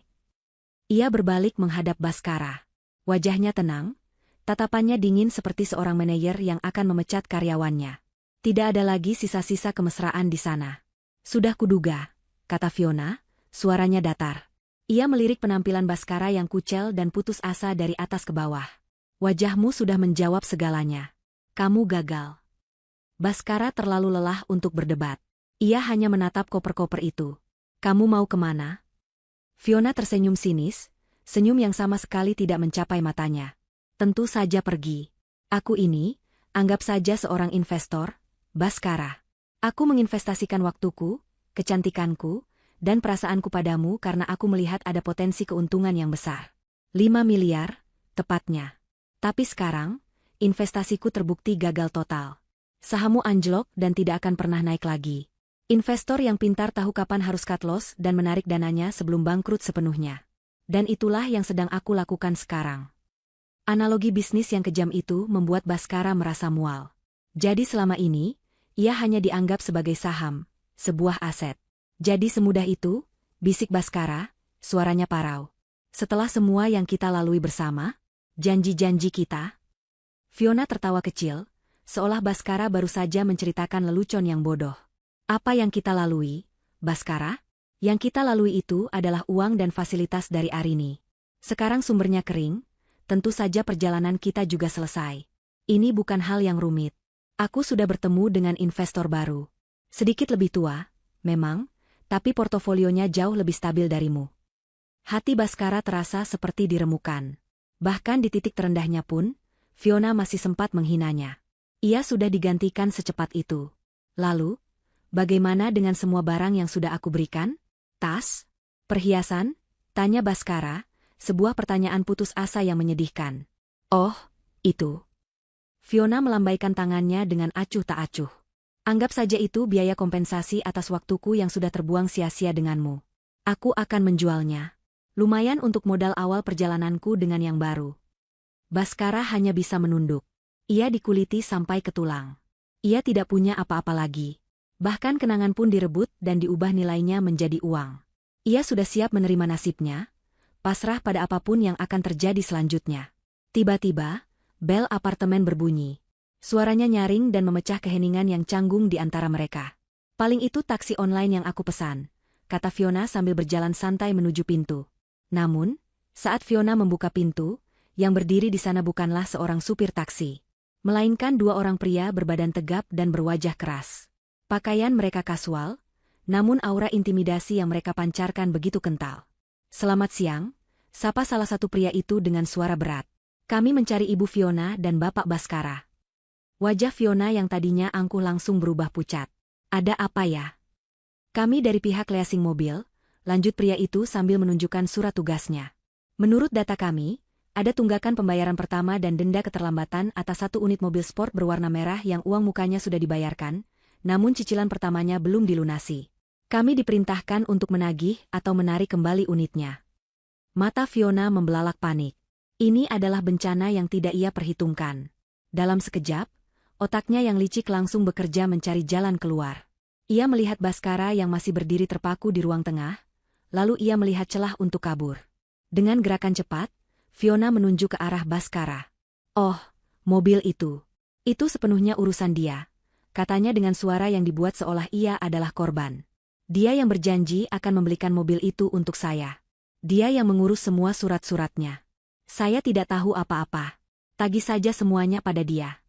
Ia berbalik menghadap Baskara. Wajahnya tenang, tatapannya dingin seperti seorang manajer yang akan memecat karyawannya. Tidak ada lagi sisa-sisa kemesraan di sana. Sudah kuduga, kata Fiona, suaranya datar. Ia melirik penampilan Baskara yang kucel dan putus asa dari atas ke bawah. Wajahmu sudah menjawab segalanya. Kamu gagal. Baskara terlalu lelah untuk berdebat. Ia hanya menatap koper-koper itu. Kamu mau kemana? Fiona tersenyum sinis, senyum yang sama sekali tidak mencapai matanya. Tentu saja pergi. Aku ini, anggap saja seorang investor, Baskara. Aku menginvestasikan waktuku, kecantikanku, dan perasaanku padamu karena aku melihat ada potensi keuntungan yang besar. 5 miliar, tepatnya. Tapi sekarang, investasiku terbukti gagal total. Sahammu anjlok dan tidak akan pernah naik lagi. Investor yang pintar tahu kapan harus cut loss dan menarik dananya sebelum bangkrut sepenuhnya. Dan itulah yang sedang aku lakukan sekarang. Analogi bisnis yang kejam itu membuat Baskara merasa mual. Jadi selama ini, ia hanya dianggap sebagai saham, sebuah aset. Jadi semudah itu, bisik Baskara, suaranya parau. Setelah semua yang kita lalui bersama, janji-janji kita. Fiona tertawa kecil, seolah Baskara baru saja menceritakan lelucon yang bodoh. Apa yang kita lalui, Baskara? Yang kita lalui itu adalah uang dan fasilitas dari Arini. Sekarang sumbernya kering, tentu saja perjalanan kita juga selesai. Ini bukan hal yang rumit. Aku sudah bertemu dengan investor baru. Sedikit lebih tua, memang, tapi portofolionya jauh lebih stabil darimu. Hati Baskara terasa seperti diremukan. Bahkan di titik terendahnya pun, Fiona masih sempat menghinanya. Ia sudah digantikan secepat itu. Lalu, bagaimana dengan semua barang yang sudah aku berikan? Tas? Perhiasan? Tanya Baskara, sebuah pertanyaan putus asa yang menyedihkan. Oh, itu. Fiona melambaikan tangannya dengan acuh tak acuh. Anggap saja itu biaya kompensasi atas waktuku yang sudah terbuang sia-sia denganmu. Aku akan menjualnya. Lumayan untuk modal awal perjalananku dengan yang baru. Baskara hanya bisa menunduk. Ia dikuliti sampai ke tulang. Ia tidak punya apa-apa lagi. Bahkan kenangan pun direbut dan diubah nilainya menjadi uang. Ia sudah siap menerima nasibnya, pasrah pada apapun yang akan terjadi selanjutnya. Tiba-tiba, bel apartemen berbunyi. Suaranya nyaring dan memecah keheningan yang canggung di antara mereka. Paling itu taksi online yang aku pesan, kata Fiona sambil berjalan santai menuju pintu. Namun, saat Fiona membuka pintu, yang berdiri di sana bukanlah seorang supir taksi, melainkan 2 orang pria berbadan tegap dan berwajah keras. Pakaian mereka kasual, namun aura intimidasi yang mereka pancarkan begitu kental. Selamat siang, sapa salah satu pria itu dengan suara berat. Kami mencari Ibu Fiona dan Bapak Baskara. Wajah Fiona yang tadinya angkuh langsung berubah pucat. Ada apa ya? Kami dari pihak leasing mobil, lanjut pria itu sambil menunjukkan surat tugasnya. Menurut data kami, ada tunggakan pembayaran pertama dan denda keterlambatan atas 1 unit mobil sport berwarna merah yang uang mukanya sudah dibayarkan, namun cicilan pertamanya belum dilunasi. Kami diperintahkan untuk menagih atau menarik kembali unitnya. Mata Fiona membelalak panik. Ini adalah bencana yang tidak ia perhitungkan. Dalam sekejap, otaknya yang licik langsung bekerja mencari jalan keluar. Ia melihat Baskara yang masih berdiri terpaku di ruang tengah, lalu ia melihat celah untuk kabur. Dengan gerakan cepat, Fiona menunjuk ke arah Baskara. "Oh, mobil itu. Itu sepenuhnya urusan dia," katanya dengan suara yang dibuat seolah ia adalah korban. "Dia yang berjanji akan membelikan mobil itu untuk saya. Dia yang mengurus semua surat-suratnya. Saya tidak tahu apa-apa. Tagih saja semuanya pada dia."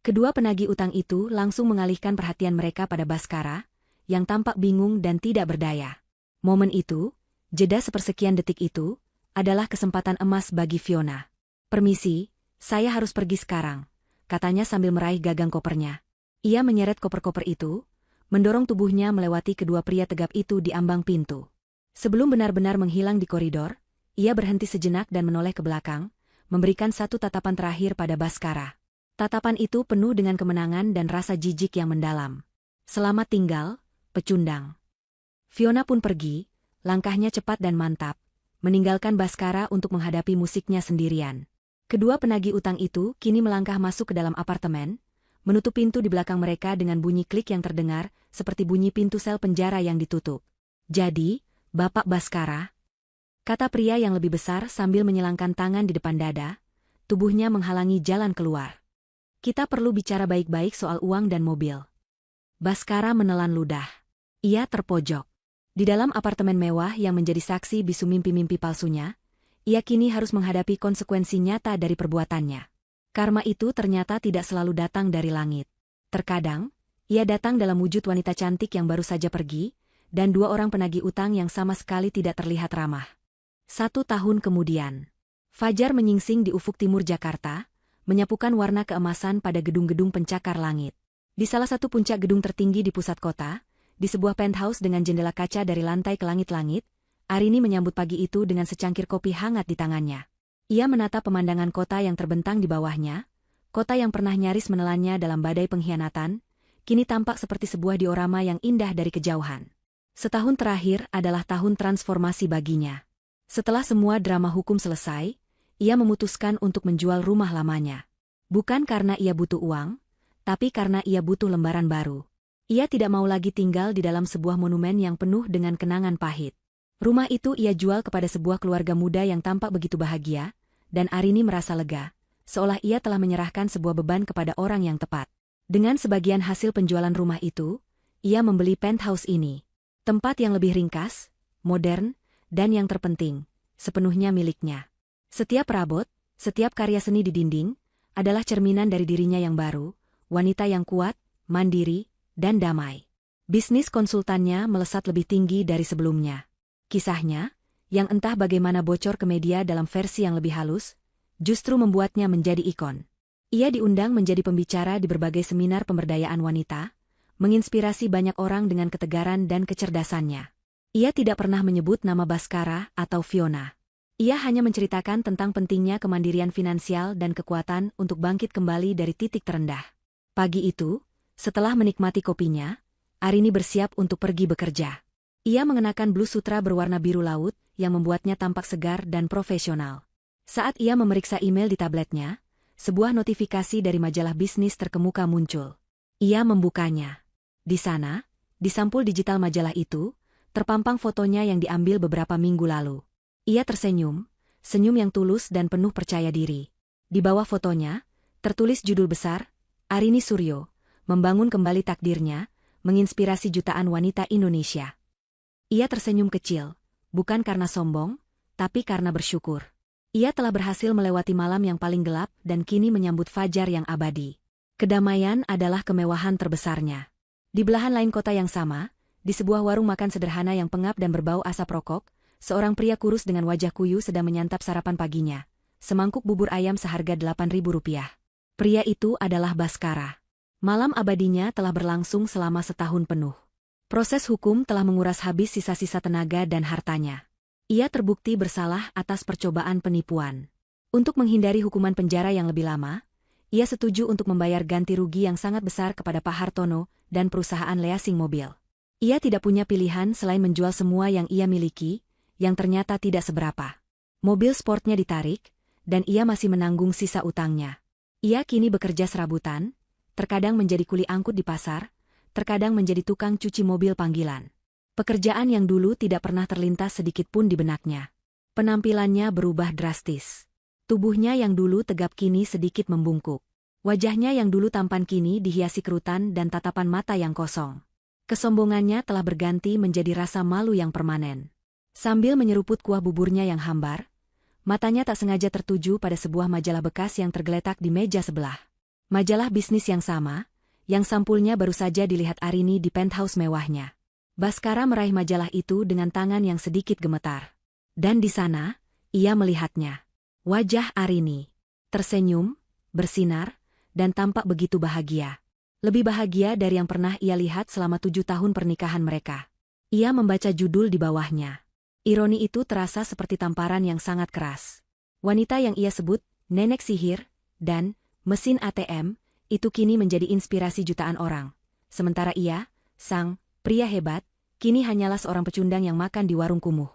Kedua penagih utang itu langsung mengalihkan perhatian mereka pada Baskara, yang tampak bingung dan tidak berdaya. Momen itu, jeda sepersekian detik itu, adalah kesempatan emas bagi Fiona. "Permisi, saya harus pergi sekarang," katanya sambil meraih gagang kopernya. Ia menyeret koper-koper itu, mendorong tubuhnya melewati kedua pria tegap itu di ambang pintu. Sebelum benar-benar menghilang di koridor, ia berhenti sejenak dan menoleh ke belakang, memberikan satu tatapan terakhir pada Baskara. Tatapan itu penuh dengan kemenangan dan rasa jijik yang mendalam. "Selamat tinggal, pecundang." Fiona pun pergi, langkahnya cepat dan mantap, meninggalkan Baskara untuk menghadapi musiknya sendirian. Kedua penagih utang itu kini melangkah masuk ke dalam apartemen, menutup pintu di belakang mereka dengan bunyi klik yang terdengar, seperti bunyi pintu sel penjara yang ditutup. "Jadi, Bapak Baskara," kata pria yang lebih besar sambil menyilangkan tangan di depan dada, tubuhnya menghalangi jalan keluar. "Kita perlu bicara baik-baik soal uang dan mobil." Baskara menelan ludah. Ia terpojok. Di dalam apartemen mewah yang menjadi saksi bisu mimpi-mimpi palsunya, ia kini harus menghadapi konsekuensi nyata dari perbuatannya. Karma itu ternyata tidak selalu datang dari langit. Terkadang, ia datang dalam wujud wanita cantik yang baru saja pergi, dan 2 orang penagih utang yang sama sekali tidak terlihat ramah. 1 tahun kemudian, fajar menyingsing di ufuk timur Jakarta, menyapukan warna keemasan pada gedung-gedung pencakar langit. Di salah satu puncak gedung tertinggi di pusat kota, di sebuah penthouse dengan jendela kaca dari lantai ke langit-langit, Arini menyambut pagi itu dengan secangkir kopi hangat di tangannya. Ia menatap pemandangan kota yang terbentang di bawahnya, kota yang pernah nyaris menelannya dalam badai pengkhianatan, kini tampak seperti sebuah diorama yang indah dari kejauhan. Setahun terakhir adalah tahun transformasi baginya. Setelah semua drama hukum selesai, ia memutuskan untuk menjual rumah lamanya. Bukan karena ia butuh uang, tapi karena ia butuh lembaran baru. Ia tidak mau lagi tinggal di dalam sebuah monumen yang penuh dengan kenangan pahit. Rumah itu ia jual kepada sebuah keluarga muda yang tampak begitu bahagia, dan Arini merasa lega, seolah ia telah menyerahkan sebuah beban kepada orang yang tepat. Dengan sebagian hasil penjualan rumah itu, ia membeli penthouse ini. Tempat yang lebih ringkas, modern, dan yang terpenting, sepenuhnya miliknya. Setiap perabot, setiap karya seni di dinding, adalah cerminan dari dirinya yang baru, wanita yang kuat, mandiri, dan damai. Bisnis konsultannya melesat lebih tinggi dari sebelumnya. Kisahnya, yang entah bagaimana bocor ke media dalam versi yang lebih halus, justru membuatnya menjadi ikon. Ia diundang menjadi pembicara di berbagai seminar pemberdayaan wanita, menginspirasi banyak orang dengan ketegaran dan kecerdasannya. Ia tidak pernah menyebut nama Baskara atau Fiona. Ia hanya menceritakan tentang pentingnya kemandirian finansial dan kekuatan untuk bangkit kembali dari titik terendah. Pagi itu, setelah menikmati kopinya, Arini bersiap untuk pergi bekerja. Ia mengenakan blus sutra berwarna biru laut yang membuatnya tampak segar dan profesional. Saat ia memeriksa email di tabletnya, sebuah notifikasi dari majalah bisnis terkemuka muncul. Ia membukanya. Di sana, di sampul digital majalah itu, terpampang fotonya yang diambil beberapa minggu lalu. Ia tersenyum, senyum yang tulus dan penuh percaya diri. Di bawah fotonya, tertulis judul besar, Arini Suryo, membangun kembali takdirnya, menginspirasi jutaan wanita Indonesia. Ia tersenyum kecil, bukan karena sombong, tapi karena bersyukur. Ia telah berhasil melewati malam yang paling gelap dan kini menyambut fajar yang abadi. Kedamaian adalah kemewahan terbesarnya. Di belahan lain kota yang sama, di sebuah warung makan sederhana yang pengap dan berbau asap rokok, seorang pria kurus dengan wajah kuyu sedang menyantap sarapan paginya, semangkuk bubur ayam seharga Rp8.000. Pria itu adalah Baskara. Malam abadinya telah berlangsung selama setahun penuh. Proses hukum telah menguras habis sisa-sisa tenaga dan hartanya. Ia terbukti bersalah atas percobaan penipuan. Untuk menghindari hukuman penjara yang lebih lama, ia setuju untuk membayar ganti rugi yang sangat besar kepada Pak Hartono dan perusahaan leasing mobil. Ia tidak punya pilihan selain menjual semua yang ia miliki, yang ternyata tidak seberapa. Mobil sportnya ditarik, dan ia masih menanggung sisa utangnya. Ia kini bekerja serabutan, terkadang menjadi kuli angkut di pasar, terkadang menjadi tukang cuci mobil panggilan. Pekerjaan yang dulu tidak pernah terlintas sedikit pun di benaknya. Penampilannya berubah drastis. Tubuhnya yang dulu tegap kini sedikit membungkuk. Wajahnya yang dulu tampan kini dihiasi kerutan dan tatapan mata yang kosong. Kesombongannya telah berganti menjadi rasa malu yang permanen. Sambil menyeruput kuah buburnya yang hambar, matanya tak sengaja tertuju pada sebuah majalah bekas yang tergeletak di meja sebelah. Majalah bisnis yang sama, yang sampulnya baru saja dilihat Arini di penthouse mewahnya. Baskara meraih majalah itu dengan tangan yang sedikit gemetar. Dan di sana, ia melihatnya. Wajah Arini tersenyum, bersinar, dan tampak begitu bahagia. Lebih bahagia dari yang pernah ia lihat selama 7 tahun pernikahan mereka. Ia membaca judul di bawahnya. Ironi itu terasa seperti tamparan yang sangat keras. Wanita yang ia sebut nenek sihir dan mesin ATM, itu kini menjadi inspirasi jutaan orang. Sementara ia, sang pria hebat, kini hanyalah seorang pecundang yang makan di warung kumuh.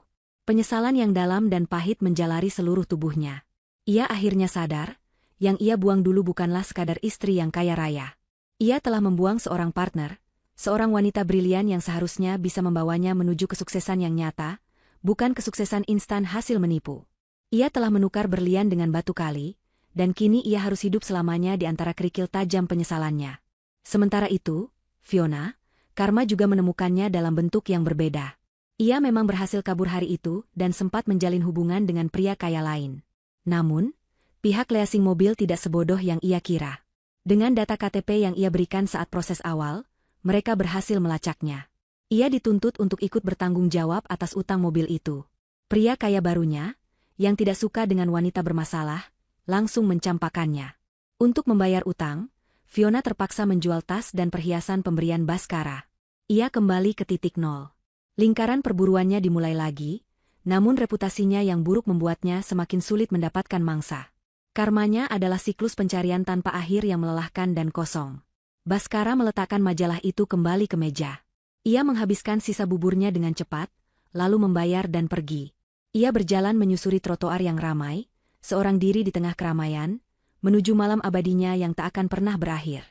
Penyesalan yang dalam dan pahit menjalari seluruh tubuhnya. Ia akhirnya sadar, yang ia buang dulu bukanlah sekadar istri yang kaya raya. Ia telah membuang seorang partner, seorang wanita brilian yang seharusnya bisa membawanya menuju kesuksesan yang nyata, bukan kesuksesan instan hasil menipu. Ia telah menukar berlian dengan batu kali, dan kini ia harus hidup selamanya di antara kerikil tajam penyesalannya. Sementara itu, Fiona, karma juga menemukannya dalam bentuk yang berbeda. Ia memang berhasil kabur hari itu dan sempat menjalin hubungan dengan pria kaya lain. Namun, pihak leasing mobil tidak sebodoh yang ia kira. Dengan data KTP yang ia berikan saat proses awal, mereka berhasil melacaknya. Ia dituntut untuk ikut bertanggung jawab atas utang mobil itu. Pria kaya barunya, yang tidak suka dengan wanita bermasalah, langsung mencampakkannya. Untuk membayar utang, Fiona terpaksa menjual tas dan perhiasan pemberian Baskara. Ia kembali ke titik nol. Lingkaran perburuannya dimulai lagi, namun reputasinya yang buruk membuatnya semakin sulit mendapatkan mangsa. Karmanya adalah siklus pencarian tanpa akhir yang melelahkan dan kosong. Baskara meletakkan majalah itu kembali ke meja. Ia menghabiskan sisa buburnya dengan cepat, lalu membayar dan pergi. Ia berjalan menyusuri trotoar yang ramai, seorang diri di tengah keramaian, menuju malam abadinya yang tak akan pernah berakhir.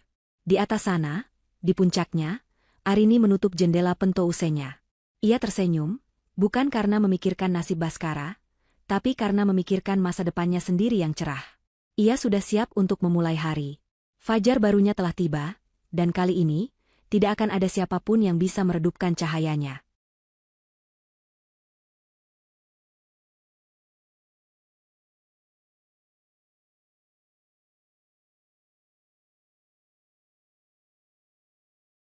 Di atas sana, di puncaknya, Arini menutup jendela pentousenya. Ia tersenyum, bukan karena memikirkan nasib Baskara, tapi karena memikirkan masa depannya sendiri yang cerah. Ia sudah siap untuk memulai hari. Fajar barunya telah tiba, dan kali ini, tidak akan ada siapapun yang bisa meredupkan cahayanya.